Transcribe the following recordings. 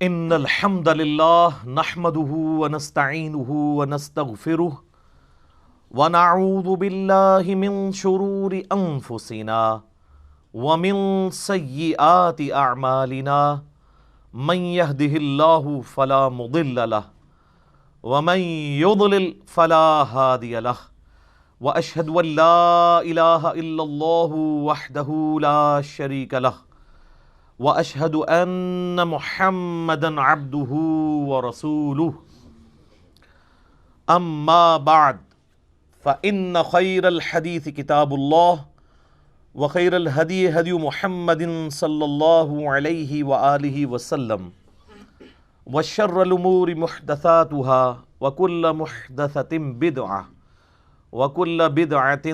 ان الحمد للہ نحمده ونستعینه ونستغفره ونعوذ باللہ من شرور انفسنا ومن سیئات اعمالنا من يهده الله فلا مضل له ومن يضلل فلا هادي له واشهد ان لا اله الا الله وحده لا شريك له واشهد ان محمدا عبده ورسوله اما بعد فان خير الحديث كتاب الله وخير الهدي هدي محمد صلى الله عليه وآله وسلم وشر الامور محدثاتها وكل محدثة بدعة وكل بدعة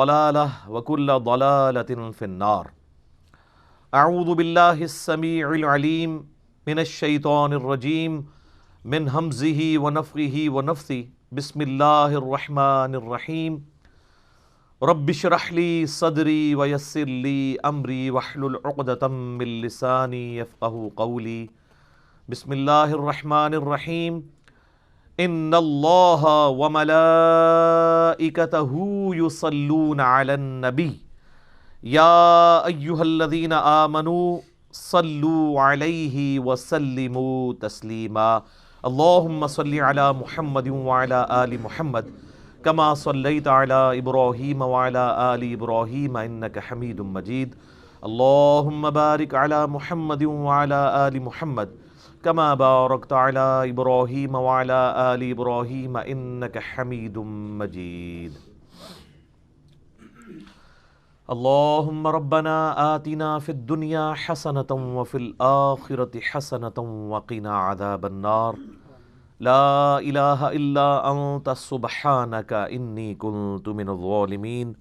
ضلالة وكل ضلالة في النار. اعوذ باللہ السمیع العلیم من الشیطان الرجیم من ہمزہ ونفخہ ونفثہ بسم اللہ الرحمن الرحیم رب اشرح لی صدری ویسر لی امری واحلل عقدۃ من لسانی یفقہوا قولی. بسم اللہ الرحمن الرحیم ان اللہ وملائکتہ یصلون علی النبی یا ایہا الذین آمنوا صلوا علیہ وسلموا تسلیما. اللہم صل علی محمد وعلی آل محمد کما صلیت علی ابراہیم وعلی آل ابراہیم انک حمید مجید. اللہم بارک علی محمد وعلی آل محمد کما بارکت علی ابراہیم وعلی آل ابراہیم انک حمید مجید. اللہم ربنا آتنا فی الدنیا حسنة وفی الآخرة حسنة وقنا عذاب النار. لا الہ الا انت سبحانک انی کنت من الظالمین.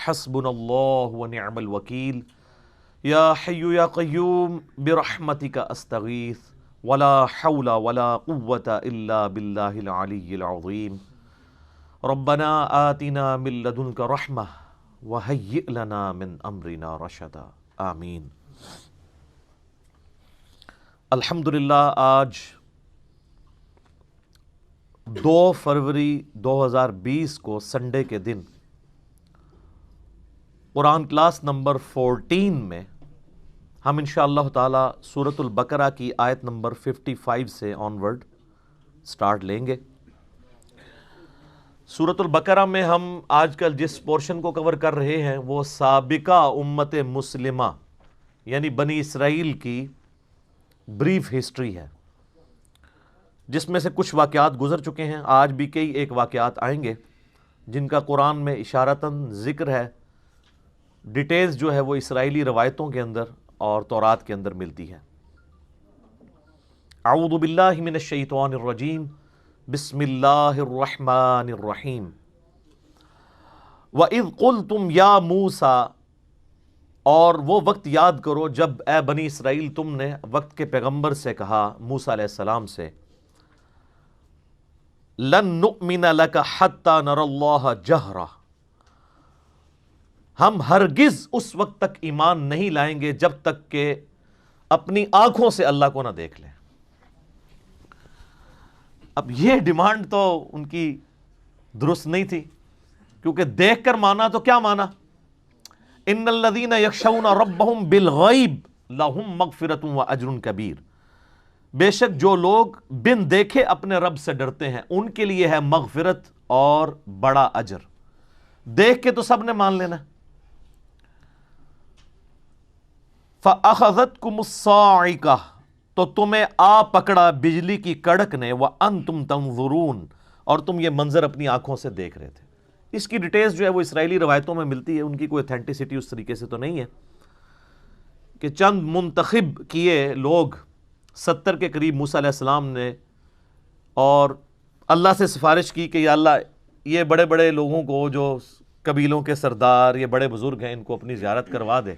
حسبنا اللہ ونعم الوکیل. یا حی یا قیوم برحمتک استغیث ولا حول ولا قوة الا باللہ العلی العظیم. ربنا آتنا من لدنک رحمہ وَهَيِّئْ لَنَا مِنْ أَمْرِنَا رَشَدًا. آمین. الحمدللہ آج 2 فروری 2020 کو سنڈے کے دن قرآن کلاس نمبر 14 میں ہم انشاءاللہ تعالی سورۃ البقرہ کی آیت نمبر 55 سے آنورڈ سٹارٹ لیں گے. سورۃ البقرہ میں ہم آج کل جس پورشن کو کور کر رہے ہیں وہ سابقہ امت مسلمہ یعنی بنی اسرائیل کی بریف ہسٹری ہے، جس میں سے کچھ واقعات گزر چکے ہیں. آج بھی کئی ایک واقعات آئیں گے جن کا قرآن میں اشارتاً ذکر ہے. ڈیٹیلز جو ہے وہ اسرائیلی روایتوں کے اندر اور تورات کے اندر ملتی ہے. اعوذ باللہ من الشیطان الرجیم بسم اللہ الرحمن الرحیم. وَإِذْ قُلْتُمْ يَا مُوسَىٰ، اور وہ وقت یاد کرو جب اے بنی اسرائیل تم نے وقت کے پیغمبر سے کہا، موسیٰ علیہ السلام سے، لَن نُؤْمِنَ لَكَ حَتَّى نَرَى اللَّهَ جَهْرًا، ہم ہرگز اس وقت تک ایمان نہیں لائیں گے جب تک کہ اپنی آنکھوں سے اللہ کو نہ دیکھ لیں. اب یہ ڈیمانڈ تو ان کی درست نہیں تھی، کیونکہ دیکھ کر مانا تو کیا مانا؟ ان الذین یخشون ربہم بالغیب لہم مغفرۃ واجر کبیر. بے شک جو لوگ بن دیکھے اپنے رب سے ڈرتے ہیں ان کے لیے ہے مغفرت اور بڑا اجر. دیکھ کے تو سب نے مان لینا. فاخذتکم الصاعقہ، تو تمہیں آ پکڑا بجلی کی کڑک نے، وَأَنْتُمْ تَنْظُرُونَ، اور تم یہ منظر اپنی آنکھوں سے دیکھ رہے تھے. اس کی ڈیٹیلز جو ہے وہ اسرائیلی روایتوں میں ملتی ہے، ان کی کوئی اتھینٹسٹی اس طریقے سے تو نہیں ہے کہ چند منتخب کیے لوگ 70 کے قریب موسیٰ علیہ السلام نے اور اللہ سے سفارش کی کہ یا اللہ یہ بڑے بڑے لوگوں کو جو قبیلوں کے سردار یہ بڑے بزرگ ہیں ان کو اپنی زیارت کروا دے.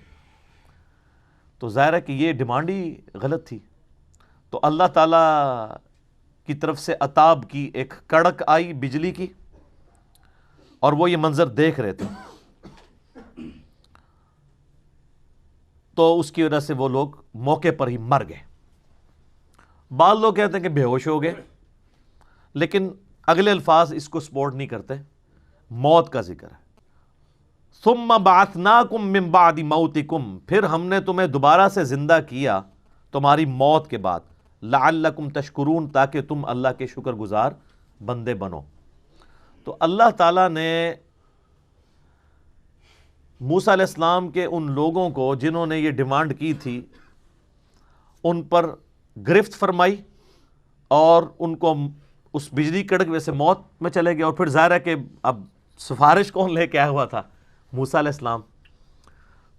تو ظاہر ہے کہ یہ ڈیمانڈ ہی غلط تھی. تو اللہ تعالیٰ کی طرف سے عطاب کی ایک کڑک آئی بجلی کی اور وہ یہ منظر دیکھ رہے تھے. تو اس کی وجہ سے وہ لوگ موقع پر ہی مر گئے. بعض لوگ کہتے ہیں کہ بے ہوش ہو گئے، لیکن اگلے الفاظ اس کو سپورٹ نہیں کرتے، موت کا ذکر ہے۔ ثم بعثناکم من بعد موتکم، پھر ہم نے تمہیں دوبارہ سے زندہ کیا تمہاری موت کے بعد، لعلکم تشکرون، تاکہ تم اللہ کے شکر گزار بندے بنو۔ تو اللہ تعالیٰ نے موسیٰ علیہ السلام کے ان لوگوں کو جنہوں نے یہ ڈیمانڈ کی تھی ان پر گرفت فرمائی اور ان کو اس بجلی کڑک میں سے موت میں چلے گئے، اور پھر ظاہر ہے کہ اب سفارش کون لے کے آیا ہوا تھا؟ موسیٰ علیہ السلام۔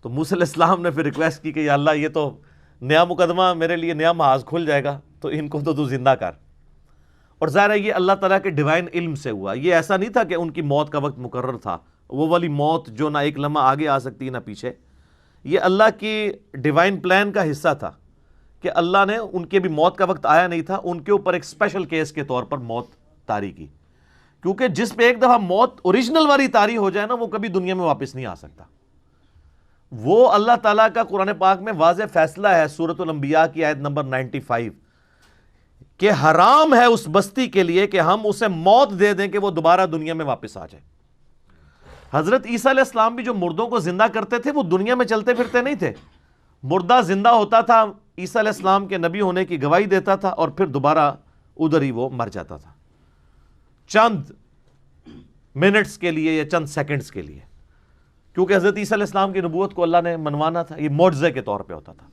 تو موسیٰ علیہ السلام نے پھر ریکویسٹ کی کہ یا اللہ یہ تو نیا مقدمہ، میرے لیے نیا محاذ کھل جائے گا، تو ان کو تو زندہ کر۔ اور ظاہر ہے یہ اللہ تعالیٰ کے ڈیوائن علم سے ہوا، یہ ایسا نہیں تھا کہ ان کی موت کا وقت مقرر تھا، وہ والی موت جو نہ ایک لمحہ آگے آ سکتی نہ پیچھے۔ یہ اللہ کی ڈیوائن پلان کا حصہ تھا کہ اللہ نے ان کے بھی موت کا وقت آیا نہیں تھا، ان کے اوپر ایک اسپیشل کیس کے طور پر موت طاری کی، کیونکہ جس پہ ایک دفعہ موت اوریجنل والی طاری ہو جائے نا، وہ کبھی دنیا میں واپس نہیں آ سکتا۔ وہ اللہ تعالیٰ کا قرآن پاک میں واضح فیصلہ ہے، سورۃ الانبیاء کی آیت نمبر 95، کہ حرام ہے اس بستی کے لیے کہ ہم اسے موت دے دیں کہ وہ دوبارہ دنیا میں واپس آ جائے۔ حضرت عیسیٰ علیہ السلام بھی جو مردوں کو زندہ کرتے تھے وہ دنیا میں چلتے پھرتے نہیں تھے، مردہ زندہ ہوتا تھا، عیسیٰ علیہ السلام کے نبی ہونے کی گواہی دیتا تھا، اور پھر دوبارہ ادھر ہی وہ مر جاتا تھا، چند منٹس کے لیے یا چند سیکنڈز کے لیے، کیونکہ حضرت عیسیٰ علیہ السلام کی نبوت کو اللہ نے منوانا تھا، یہ معجزے کے طور پہ ہوتا تھا۔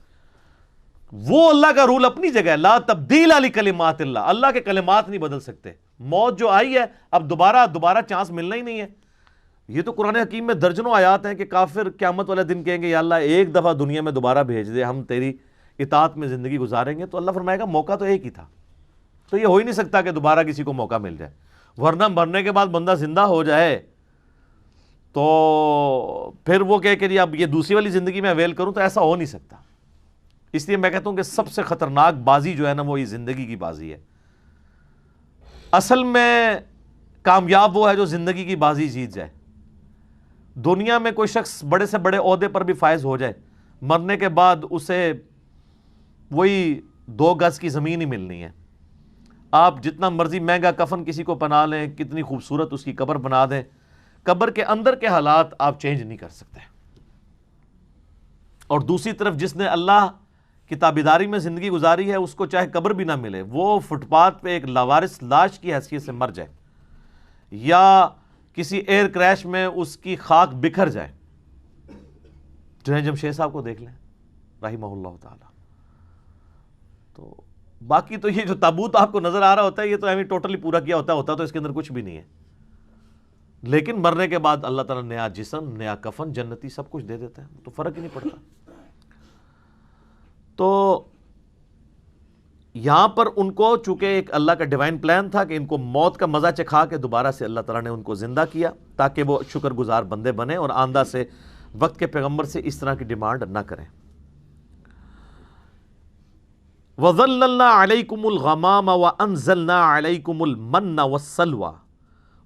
وہ اللہ کا رول اپنی جگہ ہے، لا تبدیل لکلمات اللہ، اللہ کے کلمات نہیں بدل سکتے۔ موت جو آئی ہے اب دوبارہ چانس ملنا ہی نہیں ہے۔ یہ تو قرآن حکیم میں درجنوں آیات ہیں کہ کافر قیامت والے دن کہیں گے یا اللہ ایک دفعہ دنیا میں دوبارہ بھیج دے، ہم تیری اطاعت میں زندگی گزاریں گے، تو اللہ فرمائے گا موقع تو ایک ہی تھا، تو یہ ہو ہی نہیں سکتا کہ دوبارہ کسی کو موقع مل جائے، ورنہ مرنے کے بعد بندہ زندہ ہو جائے تو پھر وہ کہے کہ اب یہ دوسری والی زندگی میں اویل کروں، تو ایسا ہو نہیں سکتا۔ اس لیے میں کہتا ہوں کہ سب سے خطرناک بازی جو ہے نا وہ یہ زندگی کی بازی ہے۔ اصل میں کامیاب وہ ہے جو زندگی کی بازی جیت جائے۔ دنیا میں کوئی شخص بڑے سے بڑے عہدے پر بھی فائز ہو جائے، مرنے کے بعد اسے وہی 2 گز کی زمین ہی ملنی ہے۔ آپ جتنا مرضی مہنگا کفن کسی کو پہنا لیں، کتنی خوبصورت اس کی قبر بنا دیں، قبر کے اندر کے حالات آپ چینج نہیں کر سکتے۔ اور دوسری طرف جس نے اللہ کی تابعداری میں زندگی گزاری ہے، اس کو چاہے قبر بھی نہ ملے، وہ فٹ پاتھ پہ ایک لاوارث لاش کی حیثیت سے مر جائے، یا کسی ایئر کریش میں اس کی خاک بکھر جائے۔ جنید جمشید صاحب کو دیکھ لیں رحمہ اللہ تعالی۔ تو باقی تو یہ جو تابوت آپ کو نظر آ رہا ہوتا ہے، یہ تو ہمیں ٹوٹلی پورا کیا ہوتا تو اس کے اندر کچھ بھی نہیں ہے، لیکن مرنے کے بعد اللہ تعالیٰ نیا جسم، نیا کفن، جنتی سب کچھ دے دیتا ہے، تو فرق ہی نہیں پڑتا۔ تو یہاں پر ان کو چونکہ ایک اللہ کا ڈیوائن پلان تھا کہ ان کو موت کا مزہ چکھا کے دوبارہ سے اللہ تعالیٰ نے ان کو زندہ کیا تاکہ وہ شکر گزار بندے بنے اور آندہ سے وقت کے پیغمبر سے اس طرح کی ڈیمانڈ نہ کریں۔ وَظَلَّلْنَا عَلَيْكُمُ الْغَمَامَ وَأَنزَلْنَا عَلَيْكُمُ الْمَنَّ وَالسَّلْوَىٰ،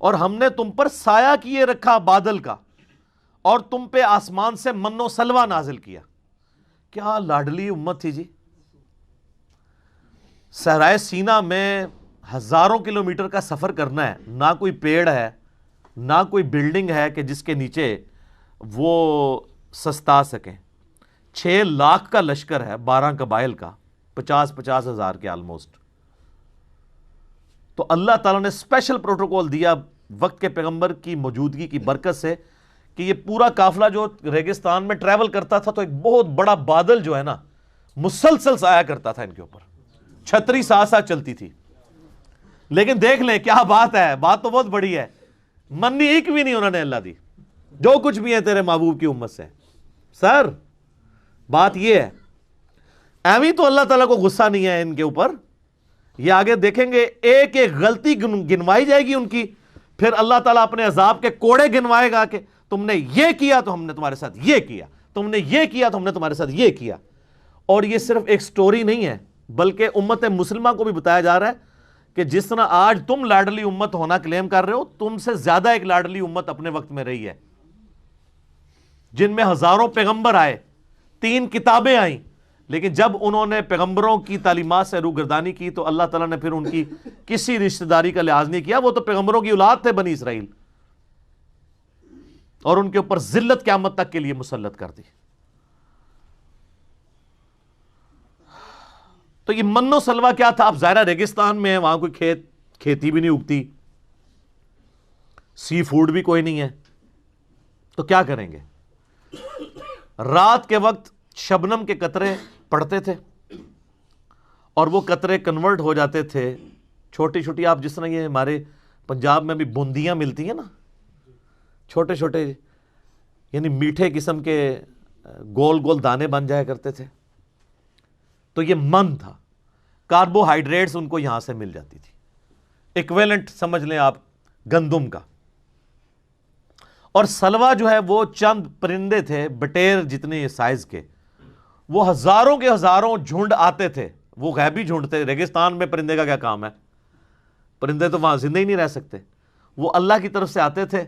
اور ہم نے تم پر سایہ کیے رکھا بادل کا، اور تم پہ آسمان سے من و سلوہ نازل کیا۔ کیا لاڈلی امت تھی جی! صحرائے سینا میں ہزاروں کلومیٹر کا سفر کرنا ہے، نہ کوئی پیڑ ہے، نہ کوئی بلڈنگ ہے کہ جس کے نیچے وہ سستا سکیں۔ 6 لاکھ کا لشکر ہے، 12 قبائل کا، 50 ہزار کے آلموسٹ۔ تو اللہ تعالیٰ نے اسپیشل پروٹوکول دیا وقت کے پیغمبر کی موجودگی کی برکت سے کہ یہ پورا قافلہ جو ریگستان میں ٹریول کرتا تھا تو ایک بہت بڑا بادل جو ہے نا مسلسل سایہ کرتا تھا ان کے اوپر، چھتری ساتھ ساتھ چلتی تھی۔ لیکن دیکھ لیں کیا بات ہے، بات تو بہت بڑی ہے، منی ایک بھی نہیں انہوں نے اللہ دی، جو کچھ بھی ہے تیرے محبوب کی امت سے۔ سر بات یہ ہے، ایویں تو اللہ تعالیٰ کو غصہ نہیں ہے ان کے اوپر، یہ آگے دیکھیں گے ایک ایک غلطی گنوائی جائے گی ان کی، پھر اللہ تعالیٰ اپنے عذاب کے کوڑے گنوائے گا کہ تم نے یہ کیا تو ہم نے تمہارے ساتھ یہ کیا، تم نے یہ کیا تو ہم نے تمہارے ساتھ یہ کیا۔ اور یہ صرف ایک سٹوری نہیں ہے، بلکہ امت مسلمہ کو بھی بتایا جا رہا ہے کہ جس طرح آج تم لاڈلی امت ہونا کلیم کر رہے ہو، تم سے زیادہ ایک لاڈلی امت اپنے وقت میں رہی ہے، جن میں ہزاروں پیغمبر آئے، 3 کتابیں آئیں، لیکن جب انہوں نے پیغمبروں کی تعلیمات سے روگردانی کی تو اللہ تعالیٰ نے پھر ان کی کسی رشتہ داری کا لحاظ نہیں کیا. وہ تو پیغمبروں کی اولاد تھے بنی اسرائیل, اور ان کے اوپر ذلت قیامت تک کے لیے مسلط کر دی. تو یہ من و سلوہ کیا تھا؟ اب ظاہرہ ریگستان میں ہے, وہاں کوئی کھیتی بھی نہیں اگتی, سی فوڈ بھی کوئی نہیں ہے, تو کیا کریں گے؟ رات کے وقت شبنم کے قطرے پڑتے تھے اور وہ قطرے کنورٹ ہو جاتے تھے چھوٹی چھوٹی, آپ جس طرح یہ ہمارے پنجاب میں بھی بوندیاں ملتی ہیں نا, چھوٹے چھوٹے یعنی میٹھے قسم کے گول گول دانے بن جایا کرتے تھے. تو یہ من تھا, کاربوہائیڈریٹس ان کو یہاں سے مل جاتی تھی, ایکویلنٹ سمجھ لیں آپ گندم کا. اور سلوا جو ہے وہ چند پرندے تھے بٹیر جتنے سائز کے, وہ ہزاروں کے ہزاروں جھنڈ آتے تھے, وہ غیبی جھنڈ تھے. ریگستان میں پرندے کا کیا کام ہے؟ پرندے تو وہاں زندہ ہی نہیں رہ سکتے. وہ اللہ کی طرف سے آتے تھے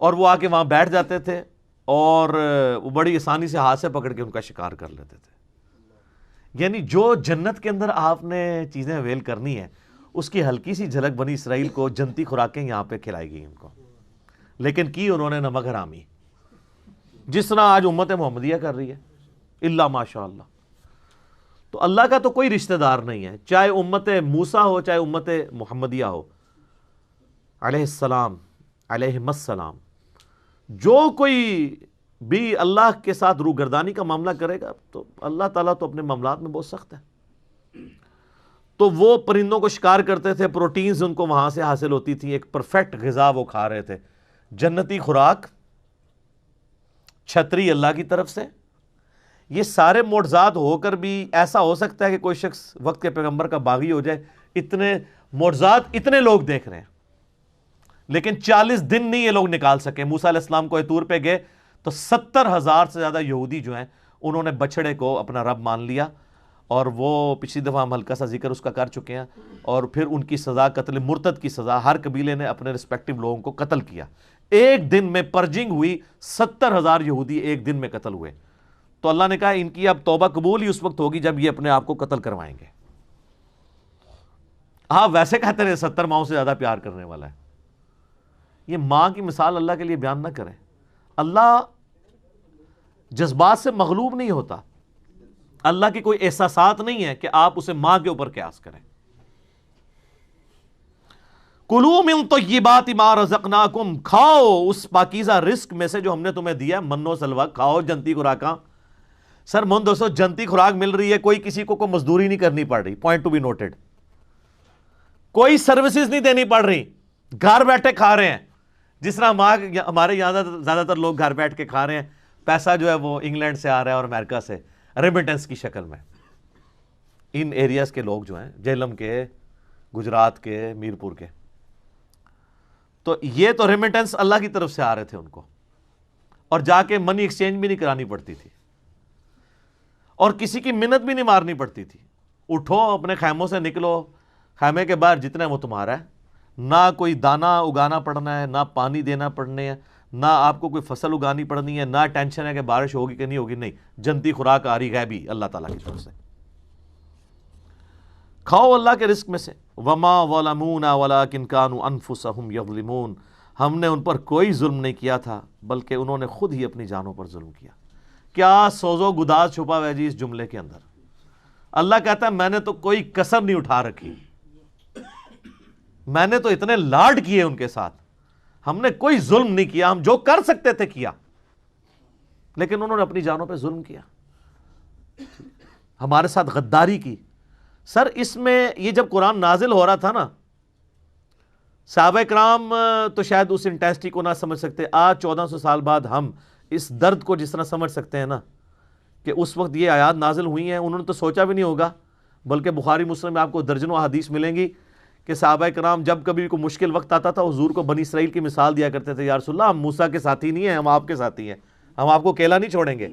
اور وہ آ کے وہاں بیٹھ جاتے تھے اور وہ بڑی آسانی سے ہاتھ سے پکڑ کے ان کا شکار کر لیتے تھے. یعنی جو جنت کے اندر آپ نے چیزیں اویل کرنی ہیں اس کی ہلکی سی جھلک بنی اسرائیل کو جنتی خوراکیں یہاں پہ کھلائی گئی ان کو, لیکن کی انہوں نے نمک حرامی, جس طرح آج امت محمدیہ کر رہی ہے اللہ ماشاء اللہ. تو اللہ کا تو کوئی رشتہ دار نہیں ہے, چاہے امت موسیٰ ہو چاہے امت محمدیہ ہو علیہ السلام علیہم السلام. جو کوئی بھی اللہ کے ساتھ روگردانی کا معاملہ کرے گا تو اللہ تعالیٰ تو اپنے معاملات میں بہت سخت ہے. تو وہ پرندوں کو شکار کرتے تھے, پروٹینز ان کو وہاں سے حاصل ہوتی تھی, ایک پرفیکٹ غذا وہ کھا رہے تھے, جنتی خوراک, چھتری اللہ کی طرف سے. یہ سارے معجزات ہو کر بھی ایسا ہو سکتا ہے کہ کوئی شخص وقت کے پیغمبر کا باغی ہو جائے؟ اتنے معجزات اتنے لوگ دیکھ رہے ہیں, لیکن 40 دن نہیں یہ لوگ نکال سکے. موسیٰ علیہ السلام کو طور پہ گئے تو 70,000 سے زیادہ یہودی جو ہیں انہوں نے بچڑے کو اپنا رب مان لیا, اور وہ پچھلی دفعہ ہم ہلکا سا ذکر اس کا کر چکے ہیں. اور پھر ان کی سزا قتل مرتد کی سزا, ہر قبیلے نے اپنے رسپیکٹیو لوگوں کو قتل کیا. ایک دن میں پرجنگ ہوئی, 70,000 یہودی ایک دن میں قتل ہوئے. تو اللہ نے کہا ان کی اب توبہ قبول ہی اس وقت ہوگی جب یہ اپنے آپ کو قتل کروائیں گے. آپ ویسے کہتے رہے 70 ماؤں سے زیادہ پیار کرنے والا ہے. یہ ماں کی مثال اللہ کے لیے بیان نہ کریں. اللہ جذبات سے مغلوب نہیں ہوتا, اللہ کی کوئی احساسات نہیں ہے کہ آپ اسے ماں کے اوپر قیاس کریں. کلوا من طیبات ما رزقناکم, کھاؤ اس پاکیزہ رزق میں سے جو ہم نے تمہیں دیا. من و سلوہ کھاؤ, جنتی خوراکاں. سر من دوستو, جنتی خوراک مل رہی ہے, کوئی کسی کو کوئی مزدوری نہیں کرنی پڑ رہی, پوائنٹ ٹو بی نوٹڈ. کوئی سروسز نہیں دینی پڑ رہی, گھر بیٹھے کھا رہے ہیں. جس طرح ہمارے یہاں زیادہ تر لوگ گھر بیٹھ کے کھا رہے ہیں, پیسہ جو ہے وہ انگلینڈ سے آ رہا ہے اور امریکہ سے ریمیٹنس کی شکل میں. ان ایریاز کے لوگ جو ہیں, جہلم کے, گجرات کے, میرپور کے, تو یہ تو ریمیٹنس اللہ کی طرف سے آ رہے تھے ان کو, اور جا کے منی ایکسچینج بھی نہیں کرانی پڑتی تھی, اور کسی کی منت بھی نہیں مارنی پڑتی تھی. اٹھو اپنے خیموں سے نکلو, خیمے کے باہر جتنا ہے وہ تمہارا ہے. نہ کوئی دانہ اگانا پڑنا ہے, نہ پانی دینا پڑنے ہے, نہ آپ کو کوئی فصل اگانی پڑنی ہے, نہ ٹینشن ہے کہ بارش ہوگی کہ نہیں ہوگی. نہیں, جنتی خوراک آ رہی غیبی اللہ تعالیٰ کی طرف سے. کھاؤ اللہ کے رزق میں سے. وما ظلمونا ولکن کانوا انفسهم یظلمون, ہم نے ان پر کوئی ظلم نہیں کیا تھا بلکہ انہوں نے خود ہی اپنی جانوں پر ظلم کیا. کیا سوز و گداز چھپا ہوا ہے جی اس جملے کے اندر. اللہ کہتا ہے میں نے تو کوئی کسر نہیں اٹھا رکھی, میں نے تو اتنے لاڈ کیے ان کے ساتھ, ہم نے کوئی ظلم نہیں کیا, ہم جو کر سکتے تھے کیا, لیکن انہوں نے اپنی جانوں پہ ظلم کیا, ہمارے ساتھ غداری کی. سر اس میں یہ جب قرآن نازل ہو رہا تھا نا, صحابہ کرام تو شاید اس انٹینسٹی کو نہ سمجھ سکتے. آج 1400 سال بعد ہم اس درد کو جس طرح سمجھ سکتے ہیں نا کہ اس وقت یہ آیات نازل ہوئی ہیں, انہوں نے تو سوچا بھی نہیں ہوگا. بلکہ بخاری مسلم میں آپ کو درجنوں احادیث ملیں گی کہ صحابہ کرام جب کبھی کوئی مشکل وقت آتا تھا حضور کو بنی اسرائیل کی مثال دیا کرتے تھے, یا رسول اللہ ہم موسیٰ کے ساتھی نہیں ہیں, ہم آپ کے ساتھی ہیں, ہم آپ کو اکیلا نہیں چھوڑیں گے.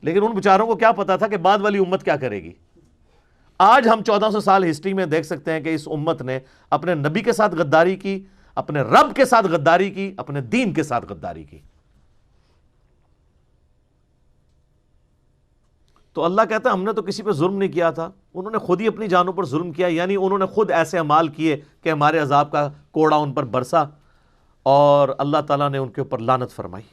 لیکن ان بیچاروں کو کیا پتا تھا کہ بعد والی امت کیا کرے گی. آج ہم 1400 سال ہسٹری میں دیکھ سکتے ہیں کہ اس امت نے اپنے نبی کے ساتھ غداری کی, اپنے رب کے ساتھ غداری کی, اپنے دین کے ساتھ غداری کی. تو اللہ کہتا ہے ہم نے تو کسی پہ ظلم نہیں کیا تھا، انہوں نے خود ہی اپنی جانوں پر ظلم کیا، یعنی انہوں نے خود ایسے اعمال کیے کہ ہمارے عذاب کا کوڑا ان پر برسا اور اللہ تعالیٰ نے ان کے اوپر لعنت فرمائی۔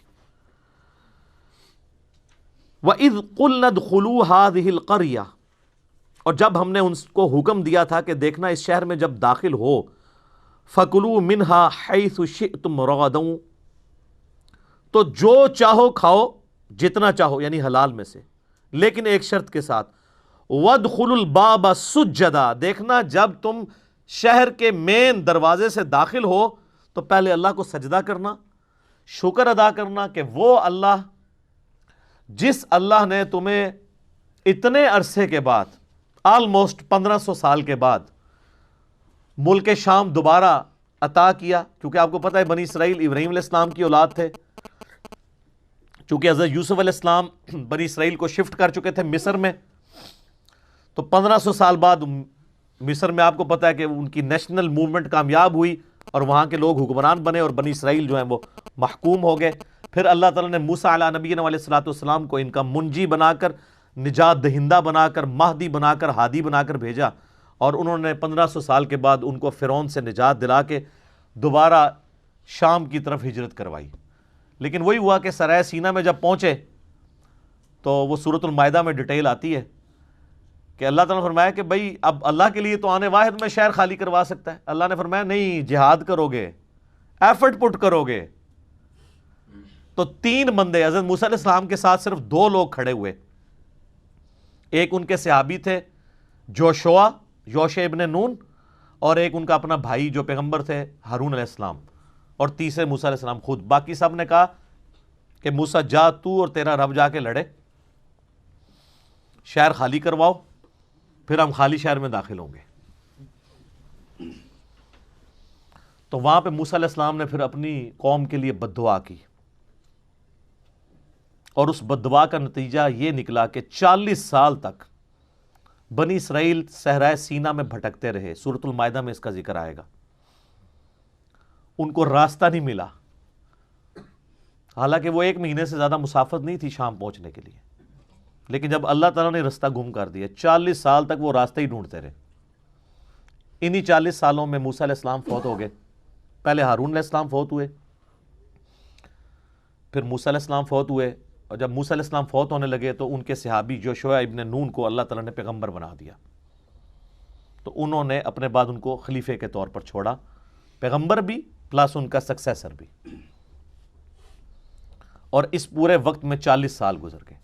وَإِذْ قُلْنَا ادْخُلُوا هَٰذِهِ الْقَرْيَةَ، اور جب ہم نے ان کو حکم دیا تھا کہ دیکھنا اس شہر میں جب داخل ہو، فَكُلُوا مِنْهَا حَيْثُ شِئْتُمْ رَغَدًا، تو جو چاہو کھاؤ، جتنا چاہو، یعنی حلال میں سے، لیکن ایک شرط کے ساتھ، وَادْخُلُوا الْبَابَ سُجَّدًا، دیکھنا جب تم شہر کے مین دروازے سے داخل ہو تو پہلے اللہ کو سجدہ کرنا، شکر ادا کرنا کہ وہ اللہ جس اللہ نے تمہیں اتنے عرصے کے بعد، آلموسٹ 1500 سال کے بعد ملک شام دوبارہ عطا کیا، کیونکہ آپ کو پتہ ہے بنی اسرائیل ابراہیم علیہ السلام کی اولاد تھے، چونکہ حضرت یوسف علیہ السلام بنی اسرائیل کو شفٹ کر چکے تھے مصر میں، تو 1500 سال بعد مصر میں آپ کو پتہ ہے کہ ان کی نیشنل موومنٹ کامیاب ہوئی اور وہاں کے لوگ حکمران بنے اور بنی اسرائیل جو ہیں وہ محکوم ہو گئے۔ پھر اللہ تعالیٰ نے موسیٰ علیہ نبینا علیہ الصلوۃ والسلام کو ان کا منجی بنا کر، نجات دہندہ بنا کر، مہدی بنا کر، ہادی بنا کر بھیجا، اور انہوں نے 1500 سال کے بعد ان کو فرعون سے نجات دلا کے دوبارہ شام کی طرف ہجرت کروائی۔ لیکن وہی ہوا کہ سرائے سینا میں جب پہنچے تو وہ سورۃ المائدہ میں ڈیٹیل آتی ہے کہ اللہ تعالیٰ نے فرمایا کہ بھئی اب اللہ کے لیے تو آنے واحد میں شہر خالی کروا سکتا ہے، اللہ نے فرمایا نہیں، جہاد کرو گے، ایفرٹ پٹ کرو گے۔ تو 3 بندے حضرت موسیٰ علیہ السلام کے ساتھ صرف 2 لوگ کھڑے ہوئے، ایک ان کے صحابی تھے یوشع ابن نون، اور ایک ان کا اپنا بھائی جو پیغمبر تھے ہارون علیہ السلام، اور تیسرے موسیٰ علیہ السلام خود۔ باقی سب نے کہا کہ موسیٰ جا تو اور تیرا رب جا کے لڑے، شہر خالی کرواؤ، پھر ہم خالی شہر میں داخل ہوں گے۔ تو وہاں پہ موسیٰ علیہ السلام نے پھر اپنی قوم کے لیے بد دعا کی، اور اس بد دعا کا نتیجہ یہ نکلا کہ 40 سال تک بنی اسرائیل صحرائے سینا میں بھٹکتے رہے۔ سورۃ المائدہ میں اس کا ذکر آئے گا، ان کو راستہ نہیں ملا، حالانکہ وہ 1 مہینے سے زیادہ مسافت نہیں تھی شام پہنچنے کے لیے، لیکن جب اللہ تعالیٰ نے راستہ گم کر دیا، 40 سال تک وہ راستہ ہی ڈھونڈتے رہے۔ انہی 40 سالوں میں موسیٰ علیہ السلام فوت ہو گئے، پہلے ہارون علیہ السلام فوت ہوئے، پھر موسیٰ علیہ السلام فوت ہوئے، اور جب موسیٰ علیہ السلام فوت ہونے لگے تو ان کے صحابی یوشع ابن نون کو اللہ تعالیٰ نے پیغمبر بنا دیا، تو انہوں نے اپنے بعد ان کو خلیفے کے طور پر چھوڑا، پیغمبر بھی پلس ان کا سکسیسر بھی، اور اس پورے وقت میں 40 سال گزر گئے۔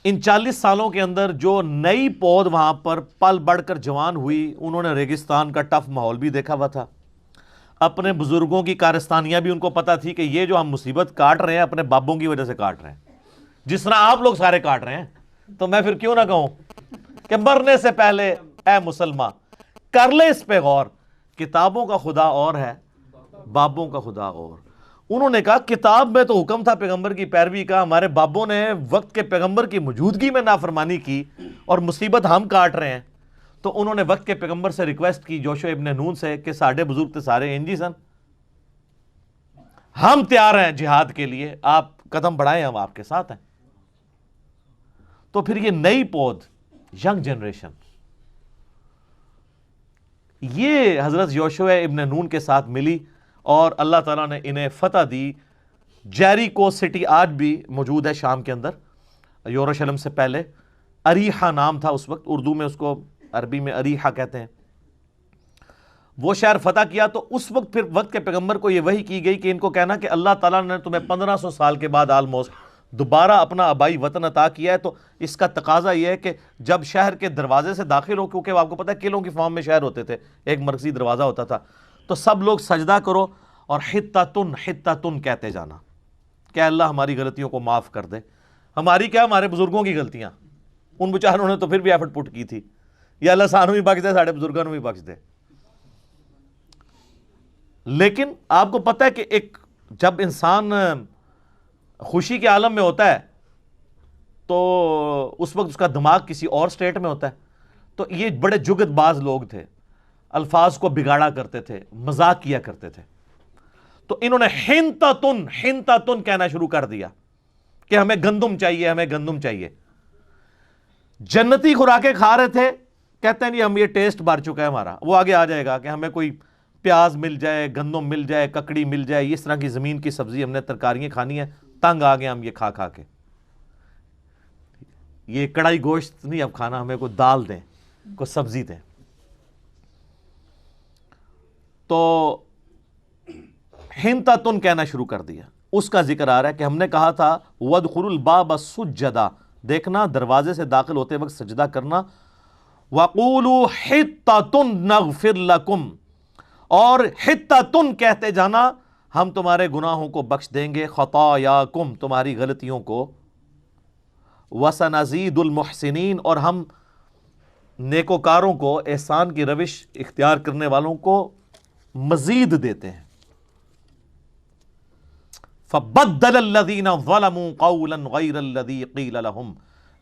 ان 40 سالوں کے اندر جو نئی پود وہاں پر پل بڑھ کر جوان ہوئی، انہوں نے ریگستان کا ٹف ماحول بھی دیکھا ہوا تھا، اپنے بزرگوں کی کارستانیاں بھی ان کو پتا تھی کہ یہ جو ہم مصیبت کاٹ رہے ہیں اپنے بابوں کی وجہ سے کاٹ رہے ہیں، جس طرح آپ لوگ سارے کاٹ رہے ہیں، تو میں پھر کیوں نہ کہوں کہ مرنے سے پہلے اے مسلمان کر لے اس پہ غور، کتابوں کا خدا اور ہے، بابوں کا خدا اور۔ انہوں نے کہا کتاب میں تو حکم تھا پیغمبر کی پیروی کا، ہمارے بابوں نے وقت کے پیغمبر کی موجودگی میں نافرمانی کی اور مصیبت ہم کاٹ رہے ہیں، تو انہوں نے وقت کے پیغمبر سے ریکویسٹ کی یوشع ابن نون سے کہ ساڑھے بزرگ تے سارے انجی سن، ہم تیار ہیں جہاد کے لیے، آپ قدم بڑھائیں، ہم آپ کے ساتھ ہیں۔ تو پھر یہ نئی پود، ینگ جنریشن، یہ حضرت یوشع ابن نون کے ساتھ ملی اور اللہ تعالیٰ نے انہیں فتح دی۔ جیریکو سٹی آج بھی موجود ہے شام کے اندر، یروشلم سے پہلے، اریحہ نام تھا اس وقت، اردو میں اس کو عربی میں اریحہ کہتے ہیں۔ وہ شہر فتح کیا تو اس وقت پھر وقت کے پیغمبر کو یہ وحی کی گئی کہ ان کو کہنا کہ اللہ تعالیٰ نے تمہیں 1500 سال کے بعد آلموسٹ دوبارہ اپنا آبائی وطن عطا کیا ہے، تو اس کا تقاضا یہ ہے کہ جب شہر کے دروازے سے داخل ہو، کیونکہ آپ کو پتہ ہے قلعوں کی فارم میں شہر ہوتے تھے، ایک مرکزی دروازہ ہوتا تھا، تو سب لوگ سجدہ کرو اور حطۃ کہتے جانا کہ اللہ ہماری غلطیوں کو معاف کر دے۔ ہماری کیا، ہمارے بزرگوں کی غلطیاں، ان بیچاروں نے تو پھر بھی ایفرٹ پٹ کی تھی، یا اللہ سانو بھی بخش دے، ساڑھے بزرگوں بھی بخش دے۔ لیکن آپ کو پتہ ہے کہ ایک جب انسان خوشی کے عالم میں ہوتا ہے تو اس وقت اس کا دماغ کسی اور سٹیٹ میں ہوتا ہے، تو یہ بڑے جگت باز لوگ تھے، الفاظ کو بگاڑا کرتے تھے، مذاق کیا کرتے تھے، تو انہوں نے حنتتن کہنا شروع کر دیا کہ ہمیں گندم چاہیے، ہمیں گندم چاہیے. جنتی خوراکیں کھا رہے تھے، کہتے ہیں نہیں ہم یہ ٹیسٹ بھر چکا ہے ہمارا. وہ آگے آ جائے گا کہ ہمیں کوئی پیاز مل جائے، گندم مل جائے، ککڑی مل جائے، اس طرح کی زمین کی سبزی، ہم نے ترکاریاں کھانی ہیں. تنگ آ گئے ہم یہ کھا کھا کے. یہ کڑائی گوشت نہیں اب کھانا، ہمیں کوئی دال دیں، کوئی سبزی دیں. تو حنطۃ کہنا شروع کر دیا. اس کا ذکر آ رہا ہے کہ ہم نے کہا تھا وادخلوا الباب سجدا، دیکھنا دروازے سے داخل ہوتے وقت سجدہ کرنا. وقولوا حطۃ نغفر لکم، اور حطۃ کہتے جانا ہم تمہارے گناہوں کو بخش دیں گے، خطایاکم تمہاری غلطیوں کو. وسنزید المحسنین، اور ہم نیکوکاروں کو، احسان کی روش اختیار کرنے والوں کو مزید دیتے ہیں. فبدل الذین ظلموا قولا غیر الذی قیل لهم،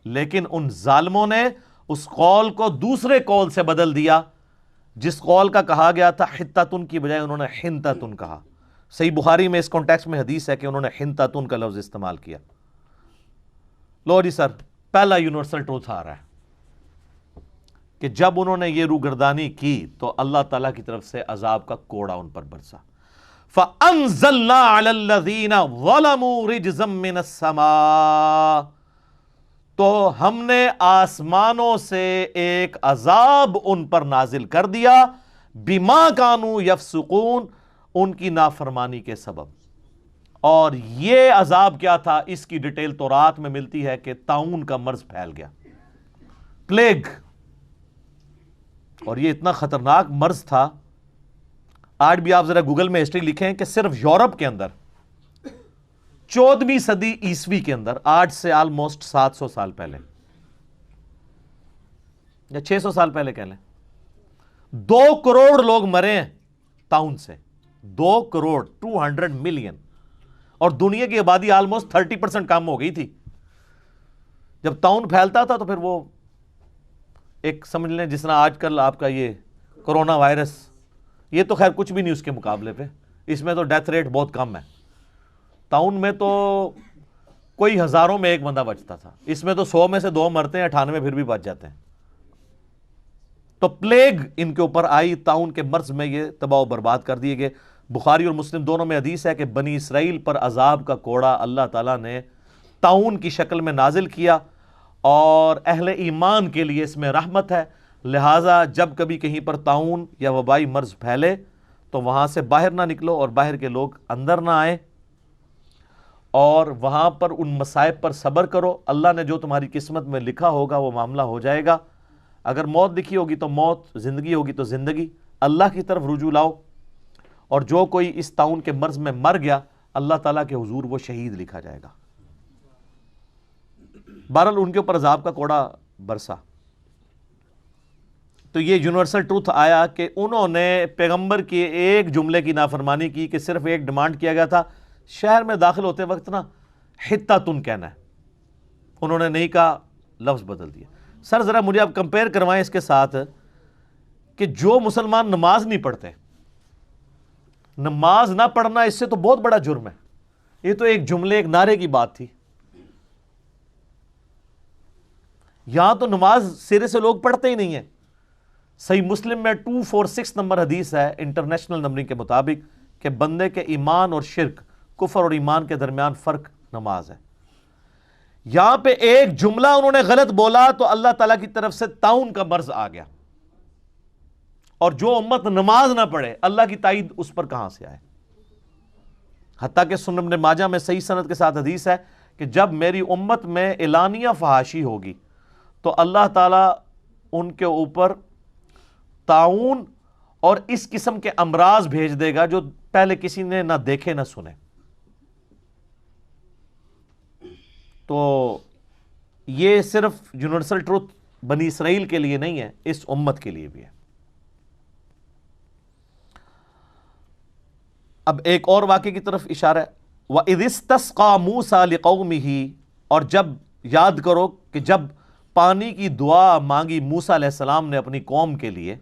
لیکن ان ظالموں نے اس قول کو دوسرے قول سے بدل دیا جس قول کا کہا گیا تھا حطۃ کی بجائے انہوں نے حنطۃ کہا. صحیح بخاری میں اس کانٹیکسٹ میں حدیث ہے کہ انہوں نے حنطۃ کا لفظ استعمال کیا. لو جی سر، پہلا یونیورسل ٹروتھ آ رہا ہے کہ جب انہوں نے یہ روگردانی کی تو اللہ تعالیٰ کی طرف سے عذاب کا کوڑا ان پر برسا. فَأَنزَلْنَا عَلَى الَّذِينَ ظَلَمُوا رِجْزًا مِّنَ السَّمَاءِ، تو ہم نے آسمانوں سے ایک عذاب ان پر نازل کر دیا، بِمَا كَانُوا يَفْسُقُونَ، ان کی نافرمانی کے سبب. اور یہ عذاب کیا تھا، اس کی ڈیٹیل تورات میں ملتی ہے کہ طاعون کا مرض پھیل گیا، پلیگ. اور یہ اتنا خطرناک مرض تھا، آج بھی آپ ذرا گوگل میں ہسٹری لکھیں کہ صرف یورپ کے اندر 14ویں صدی عیسوی کے اندر، آج سے آلموسٹ 700 سال پہلے یا 600 سال پہلے کہہ لیں، 2 کروڑ لوگ مرے ہیں طاعون سے. 2 کروڑ 200 ملین، اور دنیا کی آبادی آلموسٹ 30% کم ہو گئی تھی. جب طاعون پھیلتا تھا تو پھر وہ ایک سمجھ لیں جس طرح آج کل آپ کا یہ کرونا وائرس، یہ تو خیر کچھ بھی نہیں اس کے مقابلے پہ، اس میں تو ڈیتھ ریٹ بہت کم ہے. طاعون میں تو کوئی ہزاروں میں ایک بندہ بچتا تھا، اس میں تو 100 میں سے 2 مرتے ہیں، 98 پھر بھی بچ جاتے ہیں. تو پلیگ ان کے اوپر آئی، طاعون کے مرض میں یہ تباہ و برباد کر دیے گئے. بخاری اور مسلم دونوں میں حدیث ہے کہ بنی اسرائیل پر عذاب کا کوڑا اللہ تعالیٰ نے طاعون کی شکل میں نازل کیا، اور اہل ایمان کے لیے اس میں رحمت ہے. لہٰذا جب کبھی کہیں پر طاعون یا وبائی مرض پھیلے تو وہاں سے باہر نہ نکلو، اور باہر کے لوگ اندر نہ آئیں، اور وہاں پر ان مصائب پر صبر کرو. اللہ نے جو تمہاری قسمت میں لکھا ہوگا وہ معاملہ ہو جائے گا. اگر موت لکھی ہوگی تو موت، زندگی ہوگی تو زندگی. اللہ کی طرف رجوع لاؤ، اور جو کوئی اس طاعون کے مرض میں مر گیا اللہ تعالیٰ کے حضور وہ شہید لکھا جائے گا. بہرحال ان کے اوپر عذاب کا کوڑا برسا. تو یہ یونیورسل ٹروتھ آیا کہ انہوں نے پیغمبر کے ایک جملے کی نافرمانی کی، کہ صرف ایک ڈیمانڈ کیا گیا تھا شہر میں داخل ہوتے وقت نا حطۃ کہنا ہے، انہوں نے نہیں کہا، لفظ بدل دیا. سر ذرا مجھے آپ کمپیئر کروائیں اس کے ساتھ کہ جو مسلمان نماز نہیں پڑھتے، نماز نہ پڑھنا اس سے تو بہت بڑا جرم ہے. یہ تو ایک جملے، ایک نعرے کی بات تھی. یہاں تو نماز سرے سے لوگ پڑھتے ہی نہیں ہیں. صحیح مسلم میں 246 نمبر حدیث ہے انٹرنیشنل نمبرنگ کے مطابق کہ بندے کے ایمان اور شرک، کفر اور ایمان کے درمیان فرق نماز ہے. یہاں پہ ایک جملہ انہوں نے غلط بولا تو اللہ تعالیٰ کی طرف سے طاعون کا مرض آ گیا، اور جو امت نماز نہ پڑھے اللہ کی تائید اس پر کہاں سے آئے. حتیٰ کہ سنن ابن ماجہ میں صحیح سند کے ساتھ حدیث ہے کہ جب میری امت میں اعلانیہ فحاشی ہوگی تو اللہ تعالیٰ ان کے اوپر طاعون اور اس قسم کے امراض بھیج دے گا جو پہلے کسی نے نہ دیکھے نہ سنے. تو یہ صرف یونیورسل ٹروتھ بنی اسرائیل کے لیے نہیں ہے، اس امت کے لیے بھی ہے. اب ایک اور واقعے کی طرف اشارہ ہے. وَإِذِ اسْتَسْقَىٰ مُوسَىٰ لِقَوْمِهِ، اور جب یاد کرو کہ جب پانی کی دعا مانگی موسیٰ علیہ السلام نے اپنی قوم کے لیے،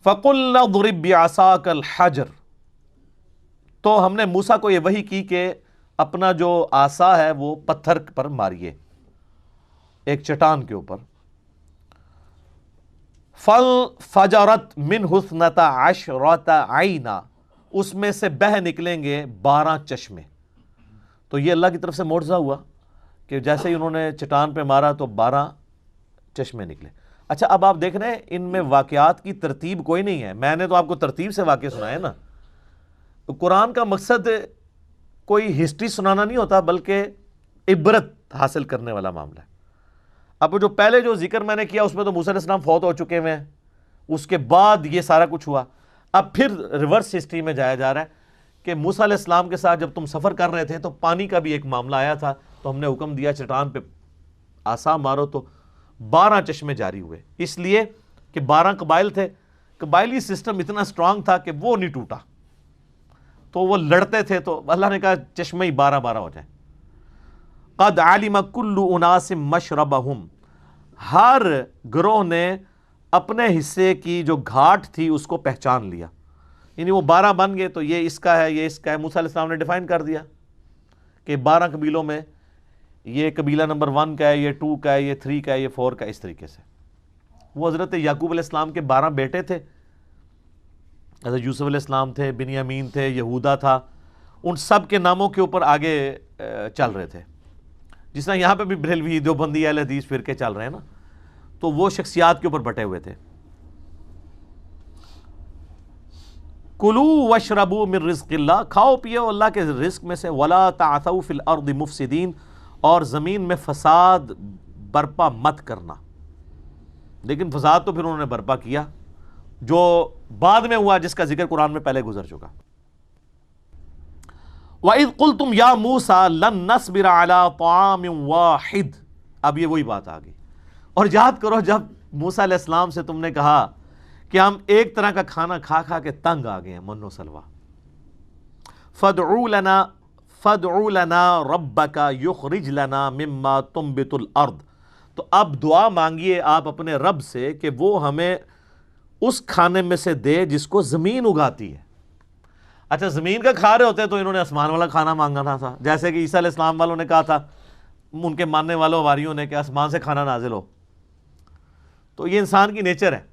فَقُلْنَا اضْرِب بِعَصَاكَ الْحَجَرَ، تو ہم نے موسیٰ کو یہ وحی کی کہ اپنا جو آسا ہے وہ پتھر پر ماریے، ایک چٹان کے اوپر. فجرت من حسنتا عشرۃ عینا، اس میں سے بہہ نکلیں گے 12 چشمے. تو یہ اللہ کی طرف سے معجزہ ہوا کہ جیسے ہی انہوں نے چٹان پہ مارا تو 12 چشمے نکلے. اچھا اب آپ دیکھ رہے ہیں ان میں واقعات کی ترتیب کوئی نہیں ہے، میں نے تو آپ کو ترتیب سے واقعے سنائے نا. تو قرآن کا مقصد کوئی ہسٹری سنانا نہیں ہوتا بلکہ عبرت حاصل کرنے والا معاملہ ہے. اب جو پہلے جو ذکر میں نے کیا اس میں تو موسیٰ علیہ السلام فوت ہو چکے ہوئے ہیں، اس کے بعد یہ سارا کچھ ہوا. اب پھر ریورس ہسٹری میں جایا جا رہا ہے کہ موسیٰ علیہ السلام کے ساتھ جب تم سفر کر رہے تھے تو پانی کا بھی ایک معاملہ آیا تھا، تو ہم نے حکم دیا چٹان پہ آسا مارو تو 12 چشمے جاری ہوئے. اس لیے کہ 12 قبائل تھے، قبائلی سسٹم اتنا سٹرانگ تھا کہ وہ نہیں ٹوٹا، تو وہ لڑتے تھے تو اللہ نے کہا چشمے ہی 12 ہو جائیں. قد علم کل اناس مشربہم، ہر گروہ نے اپنے حصے کی جو گھاٹ تھی اس کو پہچان لیا. یعنی وہ 12 بن گئے تو یہ اس کا ہے، یہ اس کا ہے. موسیٰ علیہ السلام نے ڈیفائن کر دیا کہ 12 قبیلوں میں یہ قبیلہ نمبر 1 کا ہے، یہ 2 کا ہے، یہ 3 کا ہے، یہ 4 کا ہے، اس طریقے سے. وہ حضرت یعقوب علیہ السلام کے 12 بیٹے تھے، حضرت یوسف علیہ السلام تھے، بنیامین تھے، یہودا تھا، ان سب کے ناموں کے اوپر آگے چل رہے تھے. جس طرح یہاں پہ بھی بریلوی دیوبندی اہل حدیث فرقے چل رہے ہیں نا، تو وہ شخصیات کے اوپر بٹے ہوئے تھے. کلوا واشربوا من رزق اللہ، کھاؤ پیو اللہ کے رزق میں سے. ولا تعثوا فی الارض مفسدین، اور زمین میں فساد برپا مت کرنا. لیکن فساد تو پھر انہوں نے برپا کیا جو بعد میں ہوا، جس کا ذکر قرآن میں پہلے گزر چکا. وَإِذْ قُلْتُمْ يَا مُوسَىٰ لَن نَّصْبِرَ عَلَىٰ طَعَامٍ وَاحِدٍ، اب یہ وہی بات آ گئی. اور یاد کرو جب موسیٰ علیہ السلام سے تم نے کہا کہ ہم ایک طرح کا کھانا کھا کھا کے تنگ آ گئے ہیں، من و سلوہ. فَادْعُ لَنَا رَبَّكَ يُخْرِجْ لَنَا مِمَّا تُنبِتُ الْأَرْض، تو اب دعا مانگیے آپ اپنے رب سے کہ وہ ہمیں اس کھانے میں سے دے جس کو زمین اگاتی ہے. اچھا زمین کا کھا رہے ہوتے تو انہوں نے آسمان والا کھانا مانگنا تھا، جیسے کہ عیسیٰ علیہ السلام والوں نے کہا تھا، ان کے ماننے والوں واریوں نے کہ آسمان سے کھانا نازل ہو. تو یہ انسان کی نیچر ہے،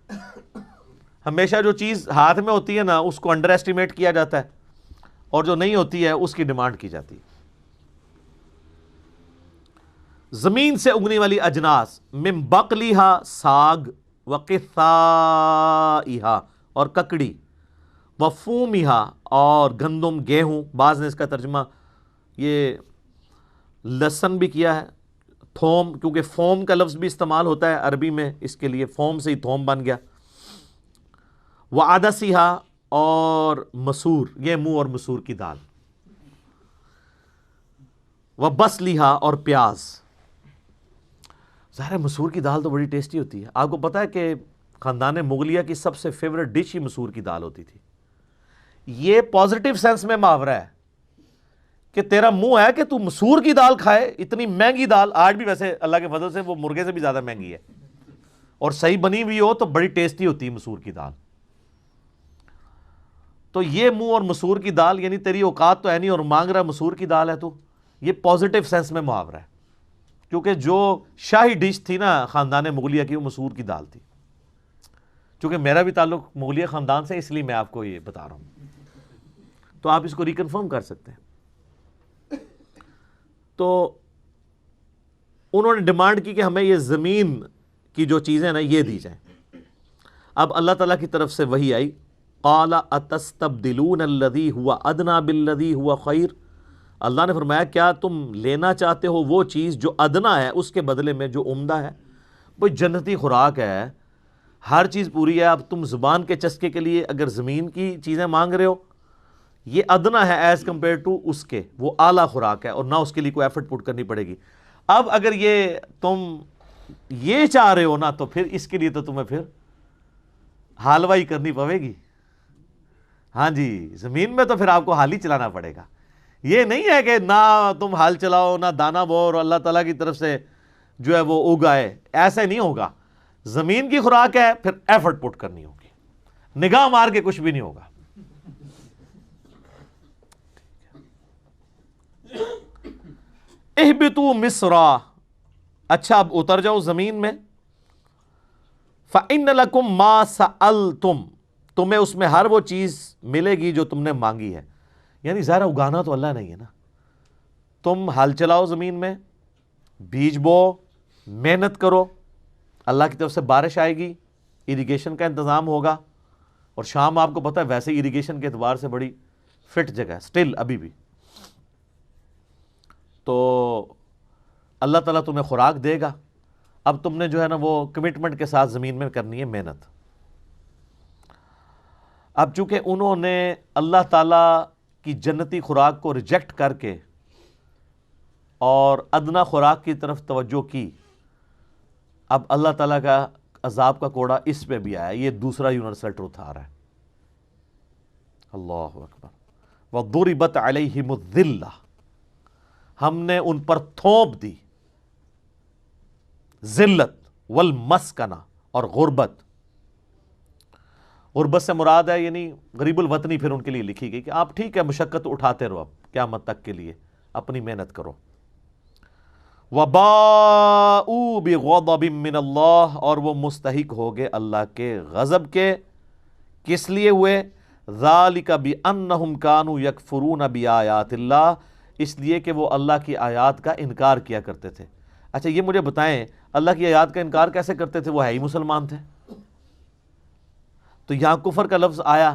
ہمیشہ جو چیز ہاتھ میں ہوتی ہے نا اس کو انڈر ایسٹیمیٹ کیا جاتا ہے، اور جو نہیں ہوتی ہے اس کی ڈیمانڈ کی جاتی ہے. زمین سے اگنے والی اجناس، من بقلیہا ساگ، وقثائہا اور ککڑی، وفومہا اور گندم گیہوں، بعض نے اس کا ترجمہ یہ لہسن بھی کیا ہے، تھوم، کیونکہ فوم کا لفظ بھی استعمال ہوتا ہے عربی میں، اس کے لیے فوم سے ہی تھوم بن گیا. وعدسیہا اور مسور، یہ منہ اور مسور کی دال. وبصلیہا اور پیاز. ظاہر ہے مسور کی دال تو بڑی ٹیسٹی ہوتی ہے. آپ کو پتا ہے کہ خاندان مغلیہ کی سب سے فیوریٹ ڈش ہی مسور کی دال ہوتی تھی. یہ پازیٹیو سینس میں محاورہ ہے کہ تیرا منہ ہے کہ تو مسور کی دال کھائے، اتنی مہنگی دال. آج بھی ویسے اللہ کے فضل سے وہ مرغے سے بھی زیادہ مہنگی ہے، اور صحیح بنی ہوئی ہو تو بڑی ٹیسٹی ہوتی ہے مسور کی دال. تو یہ منہ اور مسور کی دال، یعنی تیری اوقات تو ہے نہیں اور مانگ رہا مسور کی دال ہے تو، یہ پازیٹیو سینس میں محاورہ ہے. کیونکہ جو شاہی ڈش تھی نا خاندان مغلیہ کی وہ مسور کی دال تھی. چونکہ میرا بھی تعلق مغلیہ خاندان سے، اس لیے میں آپ کو یہ بتا رہا ہوں، تو آپ اس کو ریکنفرم کر سکتے ہیں. تو انہوں نے ڈیمانڈ کی کہ ہمیں یہ زمین کی جو چیزیں نا یہ دی جائیں. اب اللہ تعالیٰ کی طرف سے وحی آئی، قال اتستبدلون الذی هو ادنی بالذی هو خیر. اللہ نے فرمایا کیا تم لینا چاہتے ہو وہ چیز جو ادنا ہے اس کے بدلے میں جو عمدہ ہے؟ بھئی جنتی خوراک ہے، ہر چیز پوری ہے. اب تم زبان کے چسکے کے لیے اگر زمین کی چیزیں مانگ رہے ہو، یہ ادنا ہے ایز کمپیئر ٹو اس کے، وہ اعلیٰ خوراک ہے اور نہ اس کے لیے کوئی ایفرٹ پٹ کرنی پڑے گی. اب اگر یہ تم یہ چاہ رہے ہو نا تو پھر اس کے لیے تو تمہیں پھر حالوائی کرنی پڑے گی. ہاں جی، زمین میں تو پھر آپ کو حال ہی چلانا پڑے گا. یہ نہیں ہے کہ نہ تم حال چلاؤ نہ دانا بو اور اللہ تعالیٰ کی طرف سے جو ہے وہ اگائے، ایسے نہیں ہوگا. زمین کی خوراک ہے، پھر ایفرٹ پٹ کرنی ہوگی، نگاہ مار کے کچھ بھی نہیں ہوگا. اہبطوا مصرا، اچھا اب اتر جاؤ زمین میں، فإن لکم ما سألتم، تمہیں اس میں ہر وہ چیز ملے گی جو تم نے مانگی ہے. یعنی ظاہر اگانا تو اللہ نہیں ہے نا، تم ہل چلاؤ زمین میں، بیج بو، محنت کرو، اللہ کی طرف سے بارش آئے گی، اریگیشن کا انتظام ہوگا. اور شام آپ کو پتہ ہے ویسے اریگیشن کے اعتبار سے بڑی فٹ جگہ ہے سٹل ابھی بھی. تو اللہ تعالیٰ تمہیں خوراک دے گا. اب تم نے جو ہے نا وہ کمٹمنٹ کے ساتھ زمین میں کرنی ہے محنت. اب چونکہ انہوں نے اللہ تعالیٰ کی جنتی خوراک کو ریجیکٹ کر کے اور ادنا خوراک کی طرف توجہ کی، اب اللہ تعالیٰ کا عذاب کا کوڑا اس پہ بھی آیا. یہ دوسرا یونیورسل ٹروتھ آ رہا ہے. اللہ اکبر. وَضُرِبَتْ عَلَيْهِمُ الذِّلَّةُ، ہم نے ان پر تھوپ دی ذلت، والمسکنہ، اور غربت. غربت سے مراد ہے یعنی غریب الوطنی پھر ان کے لیے لکھی گئی کہ آپ ٹھیک ہے مشقت اٹھاتے رہو، اب قیامت تک کے لیے اپنی محنت کرو. وَبَاءُوا بِغَضَبٍ مِّنَ اللَّهِ، اور وہ مستحق ہو گئے اللہ کے غضب کے. کس لیے ہوئے؟ ذَلِكَ بِأَنَّهُمْ كَانُوا يَكْفُرُونَ بِآيَاتِ اللَّهِ، اس لیے کہ وہ اللہ کی آیات کا انکار کیا کرتے تھے. اچھا یہ مجھے بتائیں اللہ کی آیات کا انکار کیسے کرتے تھے؟ وہ ہے ہی مسلمان تھے. تو یہاں کفر کا لفظ آیا،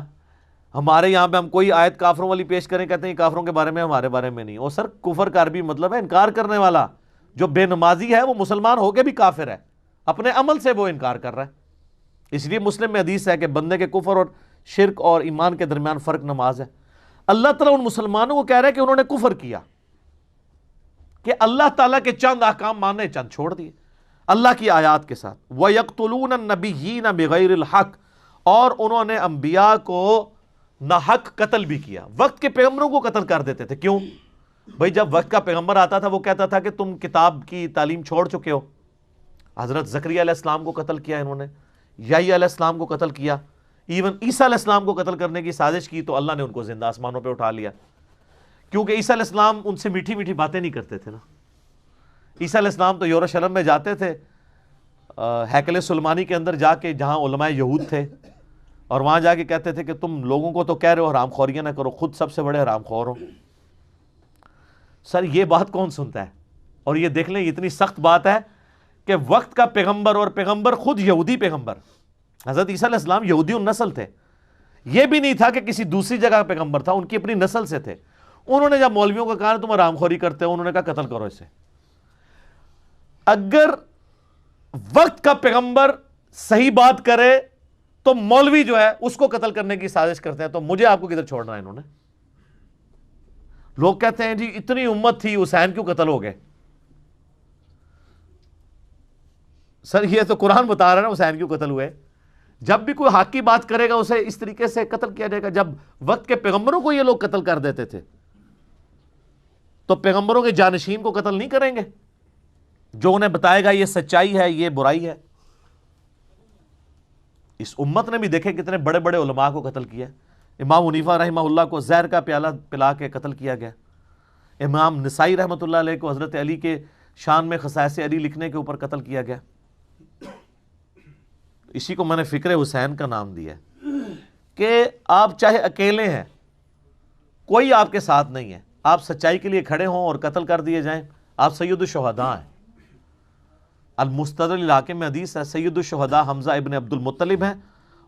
ہمارے یہاں پہ ہم کوئی آیت کافروں والی پیش کریں کہتے ہیں کافروں کے بارے میں، ہمارے بارے میں نہیں. اور سر کفر کا عربی مطلب ہے انکار کرنے والا. جو بے نمازی ہے وہ مسلمان ہو کے بھی کافر ہے، اپنے عمل سے وہ انکار کر رہا ہے. اس لیے مسلم میں حدیث ہے کہ بندے کے کفر اور شرک اور ایمان کے درمیان فرق نماز ہے. اللہ تعالیٰ ان مسلمانوں کو کہہ رہا ہے کہ انہوں نے کفر کیا، کہ اللہ تعالیٰ کے چند احکام مانے چند چھوڑ دیے اللہ کی آیات کے ساتھ. وَيَقْتُلُونَ النَّبِيِّينَ بِغَيْرِ الْحَقِّ، اور انہوں نے انبیاء کو ناحق قتل بھی کیا. وقت کے پیغمبروں کو قتل کر دیتے تھے. کیوں بھائی؟ جب وقت کا پیغمبر آتا تھا وہ کہتا تھا کہ تم کتاب کی تعلیم چھوڑ چکے ہو. حضرت زکریا علیہ السلام کو قتل کیا انہوں نے، یحییٰ علیہ السلام کو قتل کیا، ایون عیسیٰ علیہ السلام کو قتل کرنے کی سازش کی تو اللہ نے ان کو زندہ آسمانوں پہ اٹھا لیا. کیونکہ عیسیٰ علیہ السلام ان سے میٹھی میٹھی باتیں نہیں کرتے تھے نا. عیسیٰ علیہ السلام تو یروشلم میں جاتے تھے، ہیکل سلیمانی کے اندر جا کے جہاں علماء یہود تھے، اور وہاں جا کے کہتے تھے کہ تم لوگوں کو تو کہہ رہے ہو حرام خوریاں نہ کرو، خود سب سے بڑے حرام خور ہو. سر یہ بات کون سنتا ہے؟ اور یہ دیکھ لیں اتنی سخت بات ہے کہ وقت کا پیغمبر، اور پیغمبر خود یہودی پیغمبر، حضرت عیسیٰ علیہ السلام یہودی النسل تھے. یہ بھی نہیں تھا کہ کسی دوسری جگہ پیغمبر تھا، ان کی اپنی نسل سے تھے. انہوں نے جب مولویوں کو کہا تم حرام خوری کرتے ہو، انہوں نے کہا قتل کرو اسے. اگر وقت کا پیغمبر صحیح بات کرے تو مولوی جو ہے اس کو قتل کرنے کی سازش کرتے ہیں، تو مجھے آپ کو کدھر چھوڑنا ہے؟ انہوں نے لوگ کہتے ہیں جی اتنی امت تھی حسین کیوں قتل ہو گئے؟ سر یہ تو قرآن بتا رہا ہے نا حسین کیوں قتل ہوئے. جب بھی کوئی حق کی بات کرے گا اسے اس طریقے سے قتل کیا جائے گا. جب وقت کے پیغمبروں کو یہ لوگ قتل کر دیتے تھے تو پیغمبروں کے جانشین کو قتل نہیں کریں گے جو انہیں بتائے گا یہ سچائی ہے یہ برائی ہے. اس امت نے بھی دیکھے کتنے بڑے بڑے علماء کو قتل کیا. امام حنیفہ رحمہ اللہ کو زہر کا پیالہ پلا کے قتل کیا گیا. امام نسائی رحمۃ اللہ علیہ کو حضرت علی کے شان میں خصائص علی لکھنے کے اوپر قتل کیا گیا. اسی کو میں نے فکر حسین کا نام دیا کہ آپ چاہے اکیلے ہیں، کوئی آپ کے ساتھ نہیں ہے، آپ سچائی کے لیے کھڑے ہوں اور قتل کر دیے جائیں، آپ سید الشہداء ہیں. المستدرک علاقے میں حدیث ہے سید الشہداء حمزہ ابن عبد المطلب ہیں،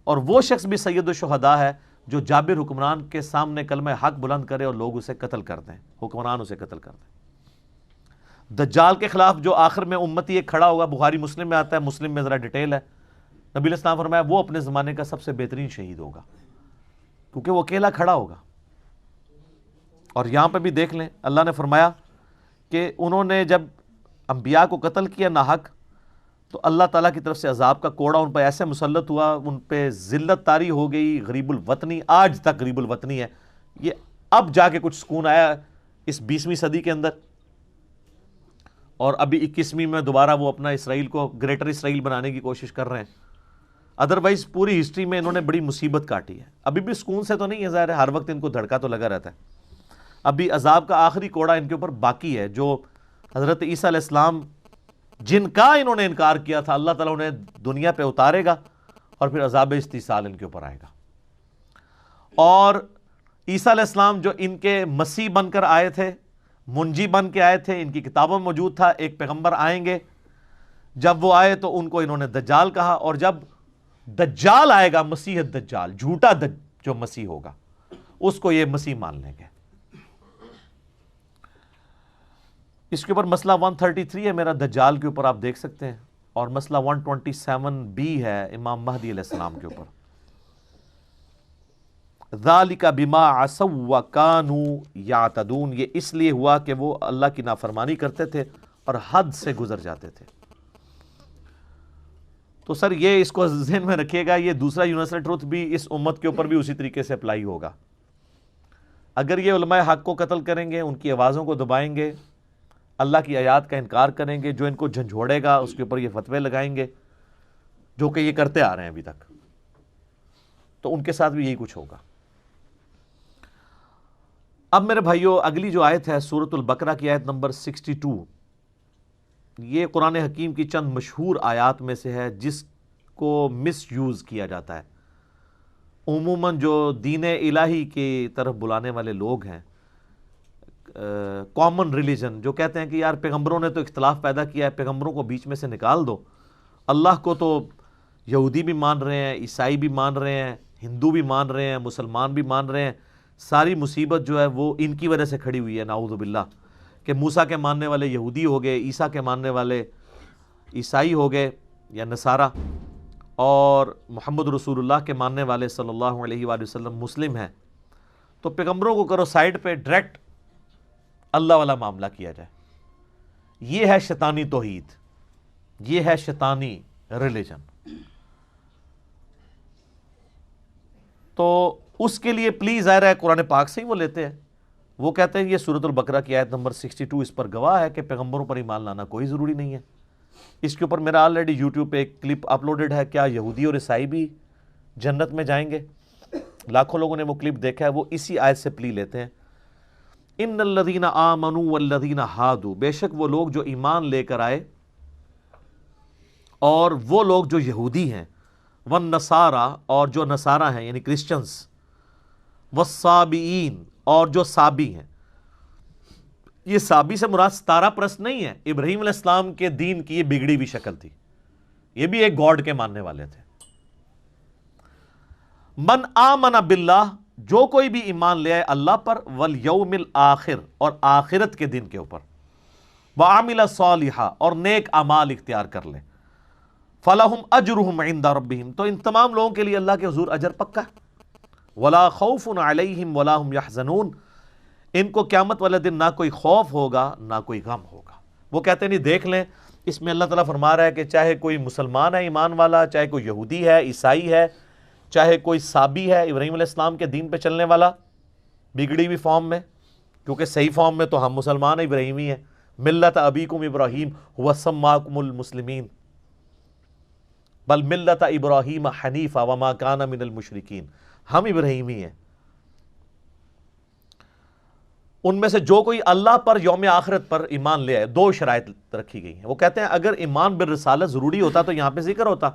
اور وہ شخص بھی سید الشہداء ہے جو جابر حکمران کے سامنے کلمہ حق بلند کرے اور لوگ اسے قتل کر دیں، حکمران اسے قتل کر دیں. دجال کے خلاف جو آخر میں امتی ایک کھڑا ہوگا، بخاری مسلم میں آتا ہے، مسلم میں ذرا ڈیٹیل ہے. نبی علیہ السلام فرمایا وہ اپنے زمانے کا سب سے بہترین شہید ہوگا کیونکہ وہ اکیلا کھڑا ہوگا. اور یہاں پہ بھی دیکھ لیں اللہ نے فرمایا کہ انہوں نے جب انبیاء کو قتل کیا ناحق تو اللہ تعالیٰ کی طرف سے عذاب کا کوڑا ان پہ ایسے مسلط ہوا، ان پہ ذلت طاری ہو گئی. غریب الوطنی آج تک غریب الوطنی ہے. یہ اب جا کے کچھ سکون آیا اس 20ویں صدی کے اندر، اور ابھی 21ویں میں دوبارہ وہ اپنا اسرائیل کو گریٹر اسرائیل بنانے کی کوشش کر رہے ہیں. ادروائز پوری ہسٹری میں انہوں نے بڑی مصیبت کاٹی ہے. ابھی بھی سکون سے تو نہیں ہے، ظاہر ہے ہر وقت ان کو دھڑکا تو لگا رہتا ہے. ابھی عذاب کا آخری کوڑا ان کے اوپر باقی ہے جو حضرت عیسیٰ علیہ السلام جن کا انہوں نے انکار کیا تھا، اللہ تعالیٰ انہیں دنیا پہ اتارے گا اور پھر عذاب استیصال ان کے اوپر آئے گا. اور عیسیٰ علیہ السلام جو ان کے مسیح بن کر آئے تھے، منجی بن کے آئے تھے، ان کی کتابوں میں موجود تھا ایک پیغمبر آئیں گے. جب وہ آئے تو ان کو انہوں نے دجال کہا، اور جب دجال آئے گا، مسیح الدجال، جھوٹا جو مسیح ہوگا، اس کو یہ مسیح مان لیں گے. اس کے اوپر مسئلہ 133 ہے میرا دجال کے اوپر، آپ دیکھ سکتے ہیں، اور مسئلہ 127b ہے امام مہدی علیہ السلام کے اوپر. ذالک بما عصوا وکانوا یعتدون، یہ اس لیے ہوا کہ وہ اللہ کی نافرمانی کرتے تھے اور حد سے گزر جاتے تھے. تو سر یہ اس کو ذہن میں رکھیے گا، یہ دوسرا یونیورسل ٹروتھ بھی اس امت کے اوپر بھی اسی طریقے سے اپلائی ہوگا. اگر یہ علماء حق کو قتل کریں گے، ان کی آوازوں کو دبائیں گے، اللہ کی آیات کا انکار کریں گے، جو ان کو جھنجھوڑے گا اس کے اوپر یہ فتوے لگائیں گے، جو کہ یہ کرتے آ رہے ہیں ابھی تک، تو ان کے ساتھ بھی یہی کچھ ہوگا. اب میرے بھائیوں، اگلی جو آیت ہے سورۃ البقرہ کی آیت نمبر 62، یہ قرآن حکیم کی چند مشہور آیات میں سے ہے جس کو مس یوز کیا جاتا ہے. عموماً جو دین الہی کی طرف بلانے والے لوگ ہیں، کامن ریلیجن، جو کہتے ہیں کہ یار پیغمبروں نے تو اختلاف پیدا کیا ہے، پیغمبروں کو بیچ میں سے نکال دو. اللہ کو تو یہودی بھی مان رہے ہیں، عیسائی بھی مان رہے ہیں، ہندو بھی مان رہے ہیں، مسلمان بھی مان رہے ہیں. ساری مصیبت جو ہے وہ ان کی وجہ سے کھڑی ہوئی ہے، نعوذ باللہ، کہ موسیٰ کے ماننے والے یہودی ہو گئے، عیسیٰ کے ماننے والے عیسائی ہو گئے یا نصارہ، اور محمد رسول اللہ کے ماننے والے صلی اللہ علیہ وآلہ وسلم مسلم ہیں. تو پیغمبروں کو کرو سائیڈ پہ، ڈائریکٹ اللہ والا معاملہ کیا جائے. یہ ہے شیطانی توحید، یہ ہے شیطانی ریلیجن. تو اس کے لیے پلیز ظاہر ہے قرآن پاک سے ہی وہ لیتے ہیں. وہ کہتے ہیں یہ سورۃ البقرہ کی آیت نمبر 62 اس پر گواہ ہے کہ پیغمبروں پر ایمان لانا کوئی ضروری نہیں ہے. اس کے اوپر میرا آلریڈی یوٹیوب پہ ایک کلپ اپلوڈڈ ہے، کیا یہودی اور عیسائی بھی جنت میں جائیں گے؟ لاکھوں لوگوں نے وہ کلپ دیکھا ہے. وہ اسی آیت سے پلی لیتے ہیں. ان الذین آمنوا والذین ہادوا، بے شک وہ لوگ جو ایمان لے کر آئے اور وہ لوگ جو یہودی ہیں، والنصارى، اور جو نصارہ ہیں یعنی کرسچنز، والصابئین، اور جو صابی ہیں. یہ صابی سے مراد ستارہ پرست نہیں ہے، ابراہیم علیہ السلام کے دین کی یہ بگڑی ہوئی شکل تھی، یہ بھی ایک گاڈ کے ماننے والے تھے. من آمن باللہ، جو کوئی بھی ایمان لے آئے اللہ پر، والیوم الآخر، اور آخرت کے دن کے اوپر، وعمل صالحا، اور نیک اعمال اختیار کر لے، فلہم اجرہم عند ربہم، تو ان تمام لوگوں کے لیے اللہ کے حضور اجر پکا ہے. ولا خوف علیہم ولا ہم یحزنون، ان کو قیامت والے دن نہ کوئی خوف ہوگا نہ کوئی غم ہوگا. وہ کہتے ہیں نہیں دیکھ لیں، اس میں اللہ تعالیٰ فرما رہا ہے کہ چاہے کوئی مسلمان ہے ایمان والا، چاہے کوئی یہودی ہے، عیسائی ہے، چاہے کوئی صابی ہے ابراہیم علیہ السلام کے دین پہ چلنے والا بگڑی ہوئی فارم میں، کیونکہ صحیح فارم میں تو ہم مسلمان ابراہیمی ہیں. ملت ابیکم ابراہیم هو سماکم المسلمین بل ملت ابراہیم حنیفا وما کان من المشرکین، ہم ابراہیمی ہیں. ان میں سے جو کوئی اللہ پر یوم آخرت پر ایمان لے آئے، دو شرائط رکھی گئی ہیں. وہ کہتے ہیں اگر ایمان بالرسالت ضروری ہوتا تو یہاں پہ ذکر ہوتا.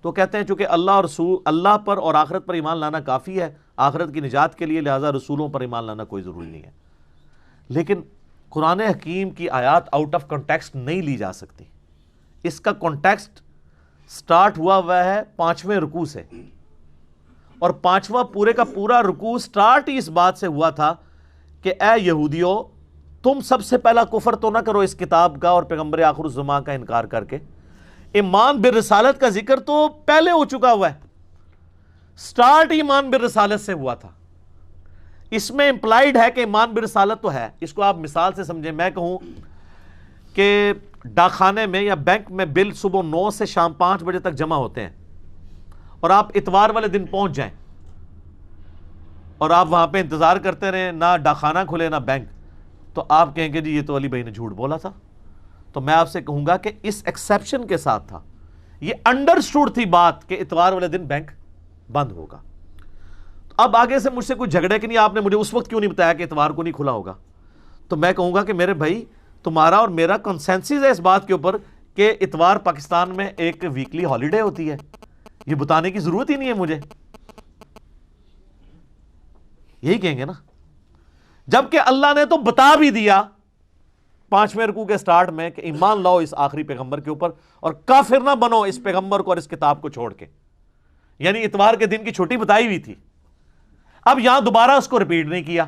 تو کہتے ہیں چونکہ اللہ اور رسول، اللہ پر اور آخرت پر ایمان لانا کافی ہے آخرت کی نجات کے لیے، لہٰذا رسولوں پر ایمان لانا کوئی ضروری نہیں ہے. لیکن قرآن حکیم کی آیات آؤٹ آف کنٹیکسٹ نہیں لی جا سکتی. اس کا کنٹیکسٹ سٹارٹ ہوا ہے 5ویں رکوع سے، اور 5واں پورے کا پورا رکوع سٹارٹ ہی اس بات سے ہوا تھا کہ اے یہودیو، تم سب سے پہلا کفر تو نہ کرو اس کتاب کا اور پیغمبر آخر الزمان کا انکار کر کے. ایمان بالرسالت کا ذکر تو پہلے ہو چکا ہوا ہے، سٹارٹ ایمان بالرسالت سے ہوا تھا. اس میں امپلائیڈ ہے کہ ایمان بالرسالت تو ہے. اس کو آپ مثال سے سمجھیں، میں کہوں کہ ڈاکخانے میں یا بینک میں بل صبح 9 سے شام 5 بجے تک جمع ہوتے ہیں، اور آپ اتوار والے دن پہنچ جائیں اور آپ وہاں پہ انتظار کرتے رہیں، نہ ڈاکخانہ کھلے نہ بینک، تو آپ کہیں گے جی یہ تو علی بھائی نے جھوٹ بولا تھا. تو میں آپ سے کہوں گا کہ اس ایکسیپشن کے ساتھ تھا، یہ انڈرسٹوڈ تھی بات کہ اتوار والے دن بینک بند ہوگا. اب آگے سے مجھ سے کوئی جھگڑے کہ نہیں آپ نے مجھے اس وقت کیوں نہیں بتایا کہ اتوار کو نہیں کھلا ہوگا، تو میں کہوں گا کہ میرے بھائی تمہارا اور میرا کنسنسس ہے اس بات کے اوپر کہ اتوار پاکستان میں ایک ویکلی ہالیڈے ہوتی ہے. یہ بتانے کی ضرورت ہی نہیں ہے مجھے, یہی کہیں گے نا. جبکہ اللہ نے تو بتا بھی دیا 5ویں رکوع کے سٹارٹ میں کہ ایمان لاؤ اس آخری پیغمبر کے اوپر اور کافر نہ بنو اس پیغمبر کو اور اس کتاب کو چھوڑ کے. یعنی اتوار کے دن کی چھٹی بتائی ہوئی تھی. اب یہاں دوبارہ اس کو ریپیٹ نہیں کیا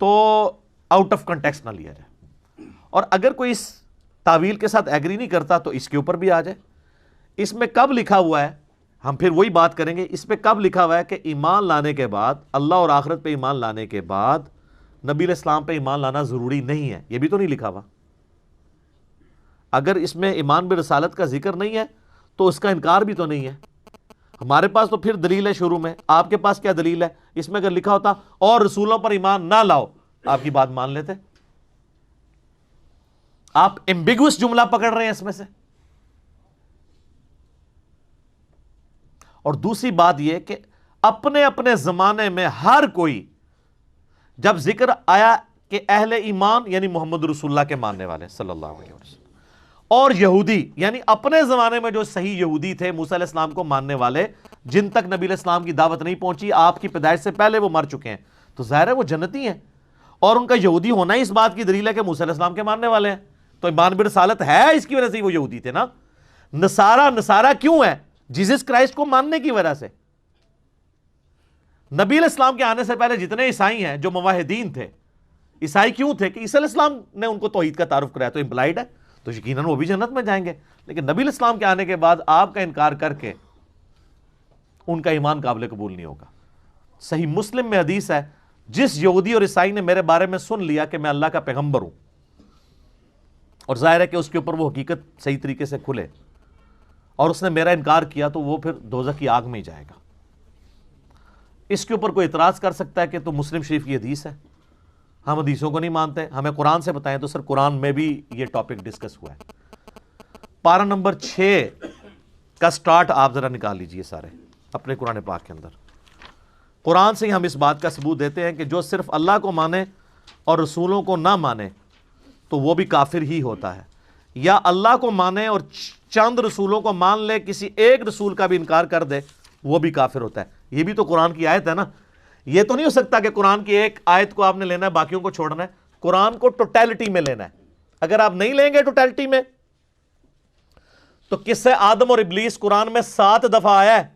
تو آؤٹ آف کنٹیکسٹ نہ لیا جائے. اور اگر کوئی اس تعویل کے ساتھ ایگری نہیں کرتا تو اس کے اوپر بھی آ جائے. اس میں کب لکھا ہوا ہے, ہم پھر وہی بات کریں گے, اس پہ کب لکھا ہوا ہے کہ ایمان لانے کے بعد, اللہ اور آخرت پہ ایمان لانے کے بعد نبی علیہ السلام پہ ایمان لانا ضروری نہیں ہے. یہ بھی تو نہیں لکھا ہوا. اگر اس میں ایمان برسالت کا ذکر نہیں ہے تو اس کا انکار بھی تو نہیں ہے. ہمارے پاس تو پھر دلیل ہے شروع میں, آپ کے پاس کیا دلیل ہے؟ اس میں اگر لکھا ہوتا اور رسولوں پر ایمان نہ لاؤ, آپ کی بات مان لیتے. آپ ایمبیگوس جملہ پکڑ رہے ہیں اس میں سے. اور دوسری بات یہ کہ اپنے اپنے زمانے میں ہر کوئی جب ذکر آیا کہ اہل ایمان یعنی محمد رسول اللہ کے ماننے والے صلی اللہ علیہ وسلم, اور یہودی یعنی اپنے زمانے میں جو صحیح یہودی تھے موسیٰ علیہ السلام کو ماننے والے, جن تک نبی علیہ السلام کی دعوت نہیں پہنچی, آپ کی پیدائش سے پہلے وہ مر چکے ہیں, تو ظاہر ہے وہ جنتی ہیں. اور ان کا یہودی ہونا ہی اس بات کی دلیل ہے کہ موسیٰ علیہ السلام کے ماننے والے ہیں. تو ایمان برسالت ہے, اس کی وجہ سے وہ یہودی تھے نا. نصارہ کیوں ہے؟ جیزس کرائسٹ کو ماننے کی وجہ سے. نبی علیہ السلام کے آنے سے پہلے جتنے عیسائی ہیں جو موحدین تھے, عیسائی کیوں تھے؟ کہ عیسیٰ علیہ السلام نے ان کو توحید کا تعارف کرایا, تو امپلائڈ ہے, تو یقیناً وہ بھی جنت میں جائیں گے. لیکن نبی علیہ السلام کے آنے کے بعد آپ کا انکار کر کے ان کا ایمان قابل قبول نہیں ہوگا. صحیح مسلم میں حدیث ہے, جس یہودی اور عیسائی نے میرے بارے میں سن لیا کہ میں اللہ کا پیغمبر ہوں, اور ظاہر ہے کہ اس کے اوپر وہ حقیقت صحیح طریقے سے کھلے, اور اس نے میرا انکار کیا, تو وہ پھر دوزخ کی آگ میں ہی جائے گا. اس کے اوپر کوئی اعتراض کر سکتا ہے کہ تو مسلم شریف کی حدیث ہے, ہم حدیثوں کو نہیں مانتے, ہمیں قرآن سے بتائیں. تو سر قرآن میں بھی یہ ٹاپک ڈسکس ہوا ہے. پارہ نمبر 6 کا سٹارٹ آپ ذرا نکال لیجئے سارے اپنے قرآن پاک کے اندر. قرآن سے ہی ہم اس بات کا ثبوت دیتے ہیں کہ جو صرف اللہ کو مانے اور رسولوں کو نہ مانے تو وہ بھی کافر ہی ہوتا ہے, یا اللہ کو مانے اور چند رسولوں کو مان لے, کسی ایک رسول کا بھی انکار کر دے, وہ بھی کافر ہوتا ہے. یہ بھی تو قرآن کی آیت ہے نا. یہ تو نہیں ہو سکتا کہ قرآن کی ایک آیت کو آپ نے لینا ہے, باقیوں کو چھوڑنا ہے. قرآن کو ٹوٹیلٹی میں لینا ہے. اگر آپ نہیں لیں گے ٹوٹیلٹی میں, تو قصہ آدم اور ابلیس قرآن میں 7 دفعہ آیا ہے,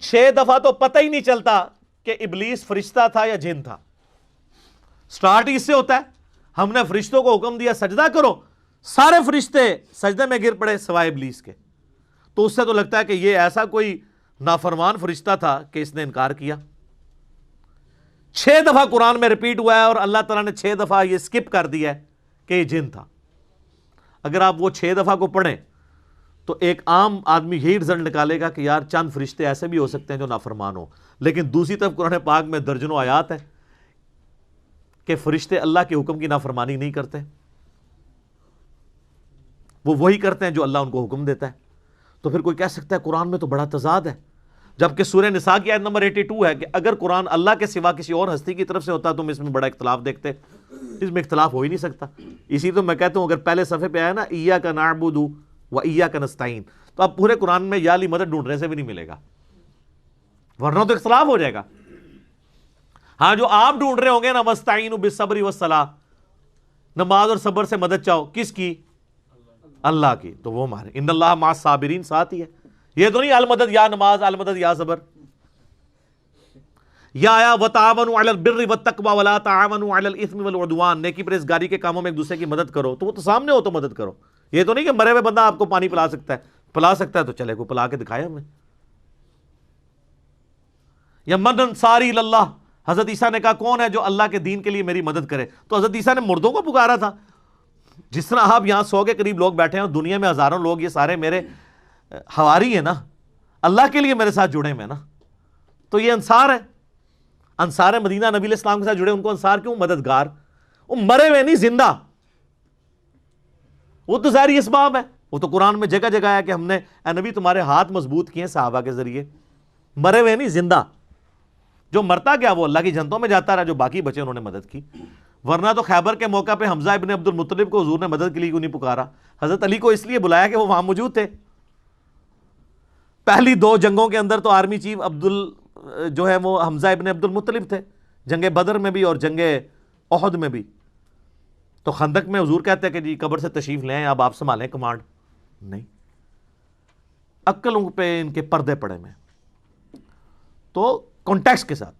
6 دفعہ تو پتہ ہی نہیں چلتا کہ ابلیس فرشتہ تھا یا جن تھا. سٹارٹ اس سے ہوتا ہے, ہم نے فرشتوں کو حکم دیا سجدہ کرو, سارے فرشتے سجدے میں گر پڑے سوائے ابلیس کے. تو اس سے تو لگتا ہے کہ یہ ایسا کوئی نافرمان فرشتہ تھا کہ اس نے انکار کیا. 6 دفعہ قرآن میں ریپیٹ ہوا ہے, اور اللہ تعالیٰ نے 6 دفعہ یہ سکپ کر دیا ہے کہ یہ جن تھا. اگر آپ وہ 6 دفعہ کو پڑھیں تو ایک عام آدمی یہی رزلٹ نکالے گا کہ یار چند فرشتے ایسے بھی ہو سکتے ہیں جو نافرمان ہوں. لیکن دوسری طرف قرآن پاک میں درجنوں آیات ہیں کہ فرشتے اللہ کے حکم کی نافرمانی نہیں کرتے, وہ وہی کرتے ہیں جو اللہ ان کو حکم دیتا ہے. تو پھر کوئی کہہ سکتا ہے قرآن میں تو بڑا تضاد ہے, جبکہ سورہ نساء کی آیت نمبر 82 ہے کہ اگر قرآن اللہ کے سوا کسی اور ہستی کی طرف سے ہوتا تو تم اس میں بڑا اختلاف دیکھتے. اس میں اختلاف ہو ہی نہیں سکتا. اسی تو میں کہتا ہوں اگر پہلے صفحے پہ آیا نا ایاک نعبد و ایاک نستعین, تو اب پورے قرآن میں یا علی مدد ڈھونڈنے سے بھی نہیں ملے گا, ورنہ تو اختلاف ہو جائے گا. ہاں جو آپ ڈھونڈ رہے ہوں گے نا وستعینوا بالصبر والصلاۃ, نماز اور صبر سے مدد چاہو, کس کی؟ اللہ کی. تو وہ ہمارے ان اللہ مع الصابرین ساتھ ہی ہے. یہ تو نہیں المدد یا نماز, المدد یا صبر. یا آیا وتعاونوا علی البر والتقوی ولا تعاونوا علی الاثم والعدوان, نیکی پرہیزگاری کے کاموں میں ایک دوسرے کی مدد کرو. تو وہ تو سامنے ہو تو مدد کرو. یہ تو نہیں کہ مرے ہوئے بندہ آپ کو پانی پلا سکتا ہے تو چلے کو پلا کے دکھائے ہمیں. یا من انصاری اللہ, حضرت عیسیٰ نے کہا کون ہے جو اللہ کے دین کے لیے میری مدد کرے, تو حضرت عیسیٰ نے مردوں کو پکارا تھا. جس طرح آپ یہاں 100 کے قریب لوگ بیٹھے ہیں, دنیا میں ہزاروں لوگ, یہ سارے میرے حواری ہیں نا, اللہ کے لیے میرے ساتھ جڑے ہوئے نا. تو یہ انصار ہے, انصار مدینہ نبی علیہ السلام کے ساتھ جڑے. ان کو انصار کیوں؟ مددگار. وہ مرے ہوئے نہیں, زندہ. وہ تو ظاہری اسباب ہے. وہ تو قرآن میں جگہ جگہ ہے کہ ہم نے اے نبی تمہارے ہاتھ مضبوط کیے صحابہ کے ذریعے. مرے ہوئے نہیں, زندہ. جو مرتا گیا وہ اللہ کی جنتوں میں جاتا رہا, جو باقی بچے انہوں نے مدد کی. ورنہ تو خیبر کے موقع پہ حمزہ ابن عبد المطلب کو حضور نے مدد کے لیے کیوں نہیں پکارا؟ حضرت علی کو اس لیے بلایا کہ وہ وہاں موجود تھے. پہلی 2 جنگوں کے اندر تو آرمی چیف جو ہے وہ حمزہ ابن عبد المطلب تھے، جنگ بدر میں بھی اور جنگ احد میں بھی. تو خندق میں حضور کہتے ہیں کہ جی قبر سے تشریف لیں، اب آپ سنبھالیں کمانڈ. نہیں، عقلوں پہ ان کے پردے پڑے میں. تو کانٹیکسٹ کے ساتھ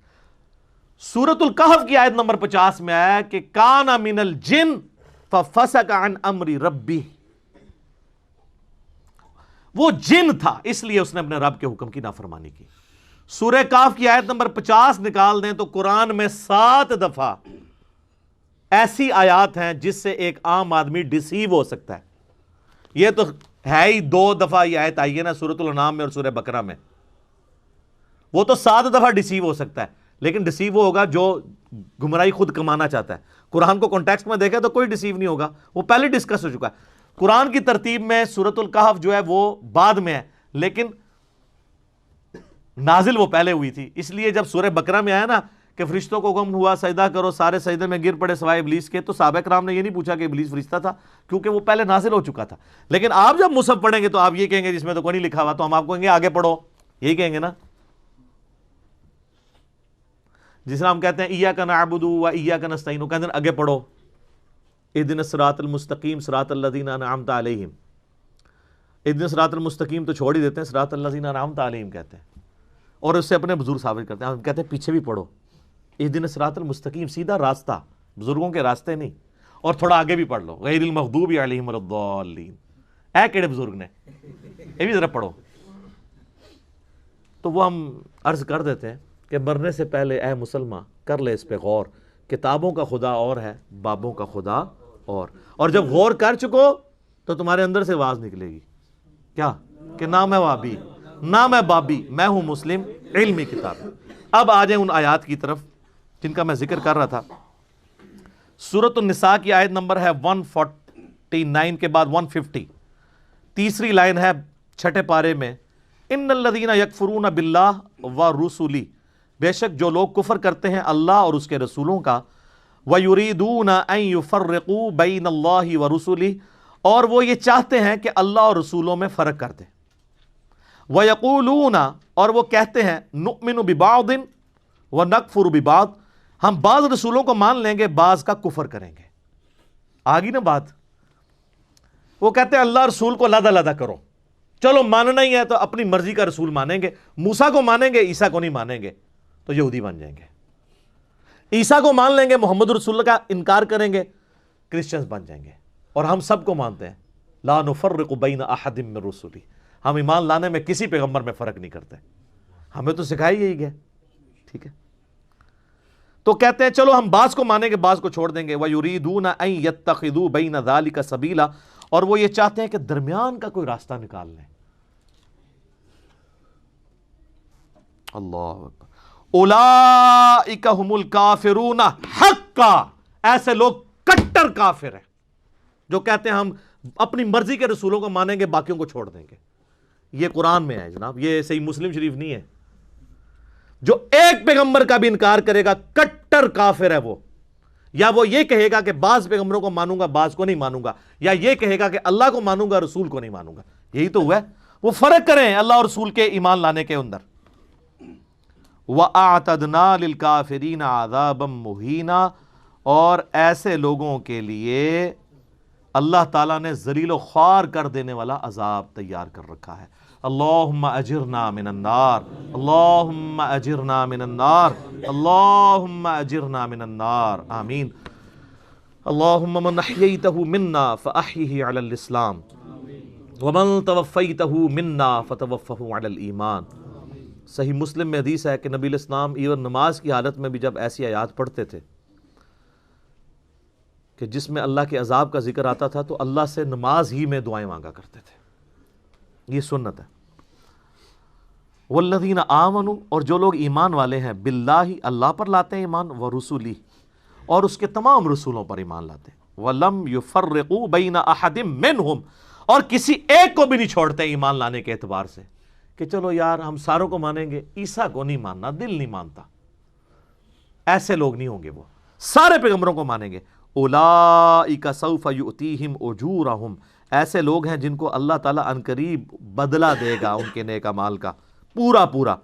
سورۃ الکہف کی آیت نمبر 50 میں آیا کہ کان من الجن ففسق عن امر ربی، وہ جن تھا اس لیے اس نے اپنے رب کے حکم کی نافرمانی کی. سورہ کہف کی آیت نمبر 50 نکال دیں تو قرآن میں 7 دفعہ ایسی آیات ہیں جس سے ایک عام آدمی ڈسیو ہو سکتا ہے. یہ تو ہے ہی 2 دفعہ یہ آیت آئی ہے نا سورۃ الانعام میں اور سورہ بقرہ میں. وہ تو 7 دفعہ ڈسیو ہو سکتا ہے، لیکن ڈسیو وہ ہوگا جو گمراہی خود کمانا چاہتا ہے. قرآن کو کانٹیکسٹ میں دیکھیں تو کوئی ڈسیو نہیں ہوگا، وہ پہلے ڈسکس ہو چکا ہے. قرآن کی ترتیب میں سورۃ الکہف جو ہے وہ بعد میں ہے، لیکن نازل وہ پہلے ہوئی تھی. اس لیے جب سورہ بقرہ میں آیا نا کہ فرشتوں کو حکم ہوا سجدہ کرو، سارے سجدے میں گر پڑے سوائے ابلیس کے، تو صحابہ کرام نے یہ نہیں پوچھا کہ ابلیس فرشتہ تھا، کیونکہ وہ پہلے نازل ہو چکا تھا. لیکن آپ جب مصحف پڑھیں گے تو آپ یہ کہیں گے جس میں تو کوئی نہیں لکھا ہوا، تو ہم آپ کو کہیں گے آگے پڑھو، یہی کہیں گے نا. جس طرح ہم کہتے ہیں ایاک نعبد و ایاک نستعین، وہ کہتے ہیں آگے پڑھو اہدنا الصراط المستقیم صراط الذین انعمت علیہم. اہدنا الصراط المستقیم تو چھوڑ ہی دیتے ہیں، صراط الذین انعمت علیہم کہتے ہیں، اور اس سے اپنے بزرگ ثابت کرتے ہیں. ہم کہتے ہیں پیچھے بھی پڑھو اہدنا الصراط المستقیم، سیدھا راستہ، بزرگوں کے راستے نہیں. اور تھوڑا آگے بھی پڑھ لو غیر المغضوب علیہم ولا الضالین، اے کیڑے بزرگ نے، یہ بھی ذرا پڑھو. تو وہ ہم عرض کر دیتے ہیں کہ مرنے سے پہلے اے مسلمان کر لے اس پہ غور، کتابوں کا خدا اور ہے، بابوں کا خدا اور جب غور کر چکو تو تمہارے اندر سے آواز نکلے گی کیا کہ نہ میں وابی نہ میں بابی، میں ہوں مسلم علمی کتاب. اب آ جائیں ان آیات کی طرف جن کا میں ذکر کر رہا تھا. سورۃ النساء کی آیت نمبر ہے 149 کے بعد 150، تیسری لائن ہے 6 پارے میں، ان الذین یکفرون باللہ ورسلہ، بے شک جو لوگ کفر کرتے ہیں اللہ اور اس کے رسولوں کا، وَيُرِيدُونَ أَن يُفَرِّقُوا بَيْنَ اللَّهِ وَرُسُلِهِ، اور وہ یہ چاہتے ہیں کہ اللہ اور رسولوں میں فرق کر دیں. وَيَقُولُونَ، اور وہ کہتے ہیں، نُؤْمِنُ بِبَعْضٍ وَنَكْفُرُ بِبَعْضٍ، ہم بعض رسولوں کو مان لیں گے بعض کا کفر کریں گے. آگی نا بات. وہ کہتے ہیں اللہ رسول کو علیحدہ علیحدہ کرو، چلو ماننا ہی ہے تو اپنی مرضی کا رسول مانیں گے، موسیٰ کو مانیں گے عیسیٰ کو نہیں مانیں گے تو یہودی بن جائیں گے. عیسیٰ کو مان لیں گے محمد رسول اللہ کا انکار کریں گے کرسچنز بن جائیں گے. اور ہم سب کو مانتے ہیں لا نفرق بین احد من رسلی، ہم ایمان لانے میں کسی پیغمبر میں فرق نہیں کرتے، ہمیں تو سکھائی یہی گیا. ٹھیک ہے، تو کہتے ہیں چلو ہم بعض کو مانیں گے بعض کو چھوڑ دیں گے. وَيُرِيدُونَ أَن يَتَّخِذُوا بَيْنَ ذَلِكَ سَبِيلًا، اور وہ یہ چاہتے ہیں کہ درمیان کا کوئی راستہ نکال لیں. اللہ اکبر. اولئک ھم الکافرون حقا، ایسے لوگ کٹر کافر ہیں جو کہتے ہیں ہم اپنی مرضی کے رسولوں کو مانیں گے باقیوں کو چھوڑ دیں گے. یہ قرآن میں ہے جناب، یہ صحیح مسلم شریف نہیں ہے. جو ایک پیغمبر کا بھی انکار کرے گا کٹر کافر ہے وہ. یا وہ یہ کہے گا کہ بعض پیغمبروں کو مانوں گا بعض کو نہیں مانوں گا، یا یہ کہے گا کہ اللہ کو مانوں گا رسول کو نہیں مانوں گا. یہی تو ہوا ہے. وہ فرق کریں اللہ اور رسول کے ایمان لانے کے اندر. وَأَعْتَدْنَا لِلْكَافِرِينَ عَذَابًا مُهِينًا، اور ایسے لوگوں کے لیے اللہ تعالیٰ نے ذلیل و خوار کر دینے والا عذاب تیار کر رکھا ہے. اللہم اجرنا من النار، اللہم اجرنا من النار، اللہم اجرنا من النار، آمین. اللہم من احییتہ منا فاحیہ علی الاسلام ومن توفیتہ منا فتوفہ علی الایمان. صحیح مسلم میں حدیث ہے کہ نبی علیہ السلام ایون نماز کی حالت میں بھی جب ایسی آیات پڑھتے تھے کہ جس میں اللہ کے عذاب کا ذکر آتا تھا تو اللہ سے نماز ہی میں دعائیں مانگا کرتے تھے. یہ سنت ہے. والذین آمنوا، اور جو لوگ ایمان والے ہیں، باللہ اللہ پر لاتے ہیں ایمان، ورسولہ، اور اس کے تمام رسولوں پر ایمان لاتے ہیں، ولم یفرقوا بین احد منہم، اور کسی ایک کو بھی نہیں چھوڑتے ایمان لانے کے اعتبار سے کہ چلو یار ہم ساروں کو مانیں گے عیسیٰ کو نہیں ماننا، دل نہیں مانتا. ایسے لوگ نہیں ہوں گے وہ. سارے پیغمبروں کو مانیں گے. اولئک سوف یؤتیہم اجورہم، ایسے لوگ ہیں جن کو اللہ تعالیٰ عنقریب بدلہ دے گا ان کے نیک اعمال کا پورا پورا.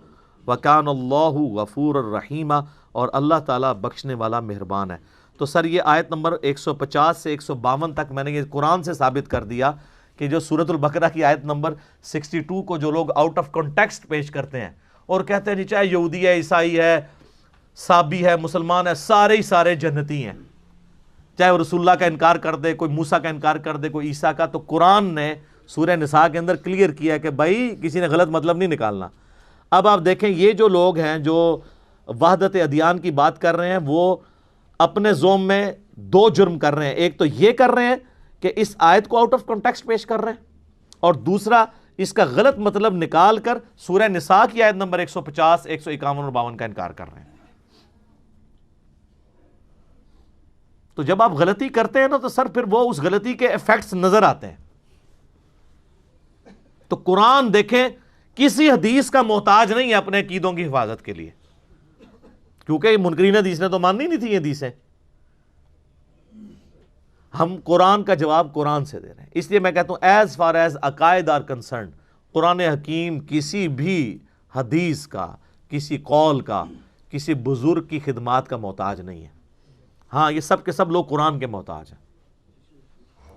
وکان اللہ غفور الرحیم، اور اللہ تعالیٰ بخشنے والا مہربان ہے. تو سر یہ آیت نمبر 150 سے 152 تک میں نے یہ قرآن سے ثابت کر دیا کہ جو سورۃ البقرہ کی آیت نمبر 62 کو جو لوگ آؤٹ آف کانٹیکسٹ پیش کرتے ہیں اور کہتے ہیں جی چاہے یہودی ہے، عیسائی ہے، صابی ہے، مسلمان ہے، سارے ہی سارے جنتی ہیں، چاہے وہ رسول اللہ کا انکار کر دے، کوئی موسیٰ کا انکار کر دے، کوئی عیسیٰ کا. تو قرآن نے سورہ نساء کے اندر کلیئر کیا کہ بھائی کسی نے غلط مطلب نہیں نکالنا. اب آپ دیکھیں یہ جو لوگ ہیں جو وحدت ادیان کی بات کر رہے ہیں وہ اپنے زوم میں دو جرم کر رہے ہیں. ایک تو یہ کر رہے ہیں کہ اس آیت کو آؤٹ آف کانٹیکسٹ پیش کر رہے ہیں، اور دوسرا اس کا غلط مطلب نکال کر سورہ نساء کی آیت نمبر 150، 151 اور 52 کا انکار کر رہے ہیں. تو جب آپ غلطی کرتے ہیں نا تو سر پھر وہ اس غلطی کے ایفیکٹس نظر آتے ہیں. تو قرآن دیکھیں کسی حدیث کا محتاج نہیں ہے اپنے عقیدوں کی حفاظت کے لیے، کیونکہ منکرین حدیث نے تو ماننی نہیں تھی یہ حدیثیں. ہم قرآن کا جواب قرآن سے دے رہے ہیں. اس لیے میں کہتا ہوں ایز فار ایز عقائد آر کنسرنڈ، قرآن حکیم کسی بھی حدیث کا، کسی قول کا، کسی بزرگ کی خدمات کا محتاج نہیں ہے. ہاں یہ سب کے سب لوگ قرآن کے محتاج ہیں،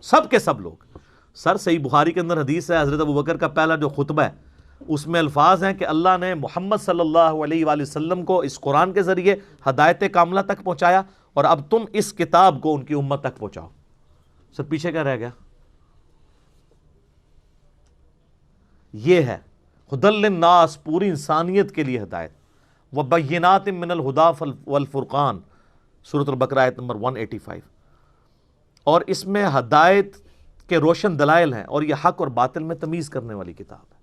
سب کے سب لوگ. سر صحیح بخاری کے اندر حدیث ہے، حضرت ابوبکر کا پہلا جو خطبہ ہے اس میں الفاظ ہیں کہ اللہ نے محمد صلی اللہ علیہ وآلہ وسلم کو اس قرآن کے ذریعے ہدایت کاملہ تک پہنچایا، اور اب تم اس کتاب کو ان کی امت تک پہنچاؤ. سر پیچھے کیا رہ گیا؟ یہ ہے ہدی للناس، پوری انسانیت کے لیے ہدایت. وبینات من الہدی والفرقان، سورۃ البقرہ آیت نمبر 185. اور اس میں ہدایت کے روشن دلائل ہیں، اور یہ حق اور باطل میں تمیز کرنے والی کتاب ہے.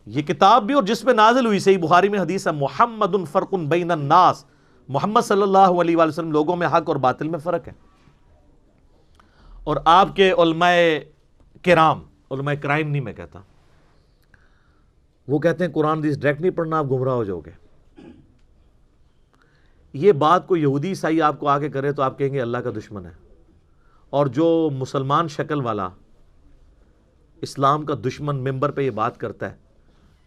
یہ کتاب بھی اور جس پہ نازل ہوئی، صحیح بخاری میں حدیث ہے محمد فرق بین الناس، محمد صلی اللہ علیہ وآلہ وسلم لوگوں میں حق اور باطل میں فرق ہے. اور آپ کے علماء کرام، علماء کرائم نہیں میں کہتا، وہ کہتے ہیں قرآن حدیث ڈائریکٹ نہیں پڑھنا، آپ گمراہ ہو جاؤ گے. یہ بات کو یہودی عیسائی آپ کو آ کے کرے تو آپ کہیں گے اللہ کا دشمن ہے. اور جو مسلمان شکل والا اسلام کا دشمن ممبر پہ یہ بات کرتا ہے،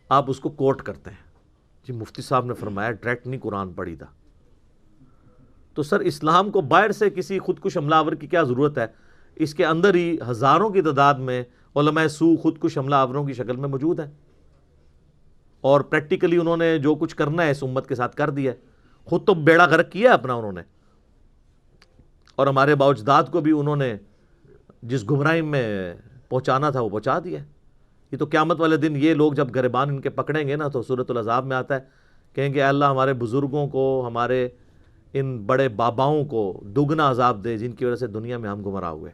آپ اس کو کوٹ کرتے ہیں جی مفتی صاحب نے فرمایا ڈائریکٹ نہیں قرآن پڑھی تھا. تو سر اسلام کو باہر سے کسی خودکش حملہ آور کی کیا ضرورت ہے؟ اس کے اندر ہی ہزاروں کی تعداد میں علماء سو خودکش حملہ آوروں کی شکل میں موجود ہیں، اور پریکٹیکلی انہوں نے جو کچھ کرنا ہے اس امت کے ساتھ کر دیا ہے. خود تو بیڑا غرق کیا اپنا انہوں نے، اور ہمارے باوجداد کو بھی انہوں نے جس گمراہی میں پہنچانا تھا وہ پہنچا دیا. یہ تو قیامت والے دن یہ لوگ جب گریبان ان کے پکڑیں گے نا تو سورۃ العذاب میں آتا ہے، کہیں گے اے اللہ ہمارے بزرگوں کو، ہمارے ان بڑے باباؤں کو دگنا عذاب دے جن کی وجہ سے دنیا میں ہم گمراہ ہوئے.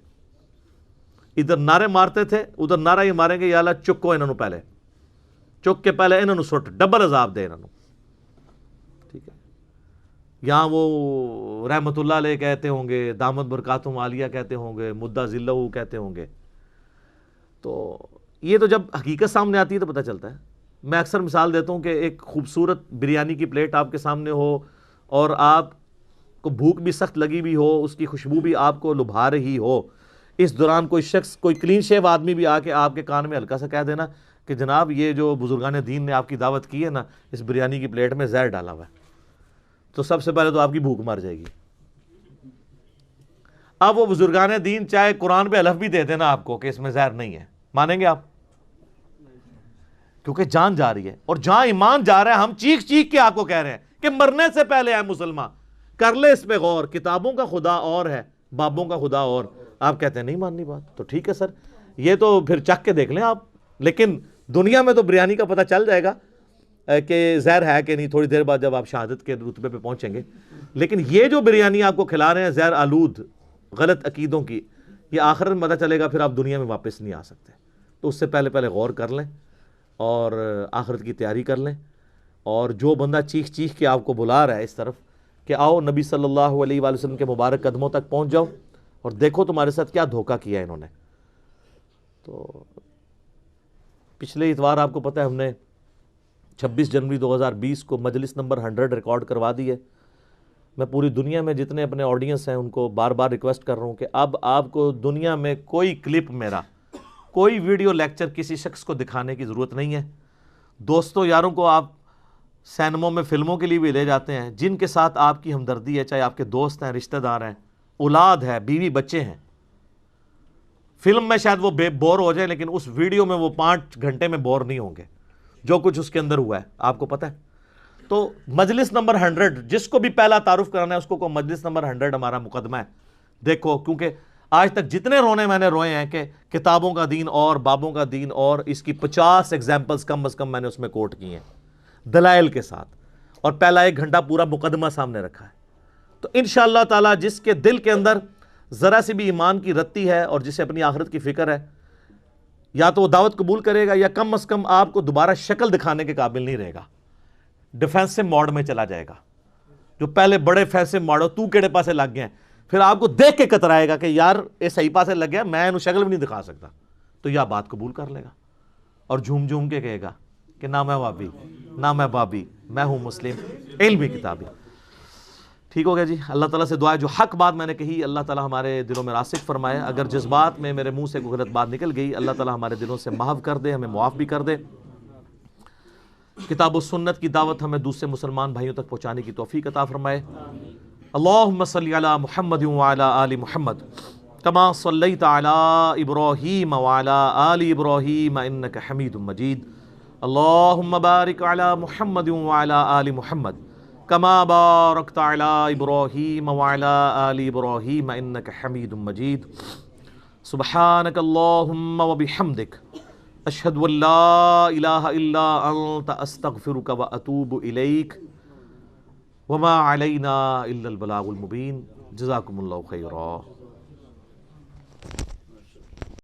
ادھر نعرے مارتے تھے، ادھر نعرہ یہ ماریں گے یا اللہ چکو انہوں پہلے، چک کے پہلے انہوں سٹ ڈبل عذاب دے انہوں. ٹھیک ہے، یہاں وہ رحمت اللہ علیہ کہتے ہوں گے، دامت برکاتہم عالیہ کہتے ہوں گے، مدہ ذلہ کہتے ہوں گے. تو یہ تو جب حقیقت سامنے آتی ہے تو پتہ چلتا ہے. میں اکثر مثال دیتا ہوں کہ ایک خوبصورت بریانی کی پلیٹ آپ کے سامنے ہو اور آپ کو بھوک بھی سخت لگی بھی ہو، اس کی خوشبو بھی آپ کو لبھا رہی ہو، اس دوران کوئی شخص، کوئی کلین شیو آدمی بھی آ کے آپ کے کان میں ہلکا سا کہہ دینا کہ جناب یہ جو بزرگان دین نے آپ کی دعوت کی ہے نا، اس بریانی کی پلیٹ میں زہر ڈالا ہوا ہے، تو سب سے پہلے تو آپ کی بھوک مر جائے گی. اب وہ بزرگان دین چاہے قرآن پہ حلف بھی دے دینا آپ کو کہ اس میں زہر نہیں ہے، مانیں گے آپ؟ کیونکہ جان جا رہی ہے، اور جہاں ایمان جا رہا ہے ہم چیخ چیخ کے آپ کو کہہ رہے ہیں کہ مرنے سے پہلے ہے مسلمان، کر لے اس پہ غور، کتابوں کا خدا اور ہے، بابوں کا خدا اور. آپ کہتے ہیں نہیں ماننی بات، تو ٹھیک ہے سر، یہ تو پھر چکھ کے دیکھ لیں آپ. لیکن دنیا میں تو بریانی کا پتہ چل جائے گا کہ زہر ہے کہ نہیں تھوڑی دیر بعد جب آپ شہادت کے رتبے پہ پہنچیں گے. لیکن یہ جو بریانی آپ کو کھلا رہے ہیں زہر آلود غلط عقیدوں کی، یہ آخرت میں پتہ چلے گا، پھر آپ دنیا میں واپس نہیں آ سکتے. تو اس سے پہلے غور کر لیں اور آخرت کی تیاری کر لیں. اور جو بندہ چیخ چیخ کے آپ کو بلا رہا ہے اس طرف کہ آؤ نبی صلی اللہ علیہ وآلہ وسلم کے مبارک قدموں تک پہنچ جاؤ اور دیکھو تمہارے ساتھ کیا دھوکہ کیا انہوں نے. تو پچھلے اتوار آپ کو پتہ ہے ہم نے 26 جنوری 2020 کو مجلس نمبر 100 ریکارڈ کروا دی ہے. میں پوری دنیا میں جتنے اپنے آڈینس ہیں ان کو بار بار ریکویسٹ کر رہا ہوں کہ اب آپ کو دنیا میں کوئی کلپ میرا، کوئی ویڈیو لیکچر کسی شخص کو دکھانے کی ضرورت نہیں ہے۔ دوستوں یاروں کو آپ سینموں میں فلموں کے لیے بھی لے جاتے ہیں، جن کے ساتھ آپ کی ہمدردی ہے، چاہے آپ کے دوست ہیں، رشتہ دار ہیں، اولاد ہے، بیوی بچے ہیں۔ فلم میں شاید وہ بور ہو جائے، لیکن اس ویڈیو میں وہ 5 گھنٹے میں بور نہیں ہوں گے، جو کچھ اس کے اندر ہوا ہے آپ کو پتہ ہے۔ تو مجلس نمبر 100 جس کو بھی پہلا تعارف کرانا ہے اس کو مجلس نمبر 100 ہمارا مقدمہ ہے۔ دیکھو، کیونکہ آج تک جتنے رونے میں نے روئے ہیں کہ کتابوں کا دین اور بابوں کا دین، اور اس کی 50 ایگزامپلز کم از کم میں نے اس میں کوٹ کی ہیں دلائل کے ساتھ، اور پہلا 1 گھنٹہ پورا مقدمہ سامنے رکھا ہے۔ تو انشاءاللہ تعالی جس کے دل کے اندر ذرا سی بھی ایمان کی رتی ہے اور جسے اپنی آخرت کی فکر ہے، یا تو وہ دعوت قبول کرے گا یا کم از کم آپ کو دوبارہ شکل دکھانے کے قابل نہیں رہے گا، ڈیفینسو موڈ میں چلا جائے گا۔ جو پہلے بڑے فیسے ماڑو تو کیڑے پاسے لگ گئے ہیں، پھر آپ کو دیکھ کے کترائے گا کہ یار یہ صحیح پاسے لگ گیا، میں انہوں شکل بھی نہیں دکھا سکتا، تو یہ بات قبول کر لے گا اور جھوم جھوم کے کہے گا کہ نہ میں وابی، نہ میں بابی، میں ہوں مسلم، علمی کتابی۔ ٹھیک ہو گیا جی۔ اللہ تعالیٰ سے دعا ہے جو حق بات میں نے کہی اللہ تعالیٰ ہمارے دلوں میں راسخ فرمائے، اگر جذبات میں میرے منہ سے کوئی غلط بات نکل گئی اللہ تعالیٰ ہمارے دلوں سے محو کر دے، ہمیں معاف بھی کر دے۔ کتاب و سنت کی دعوت ہمیں دوسرے مسلمان بھائیوں تک پہنچانے کی توفیق عطا فرمائے۔ اللہم صلی علی محمد وعلی آل محمد کما صلیت علی ابراہیم وعلی آل ابراہیم انک حمید مجید۔ اللہم بارک علی محمد وعلی آل محمد کما بارکت علی ابراہیم وعلی آل ابراہیم انک حمید مجید۔ سبحانک اللہم وبحمدک اشہد ان لا الہ الا انت استغفرک واتوب الیک وما علینا الا البلاغ المبین۔ جزاکم اللہ خیرا۔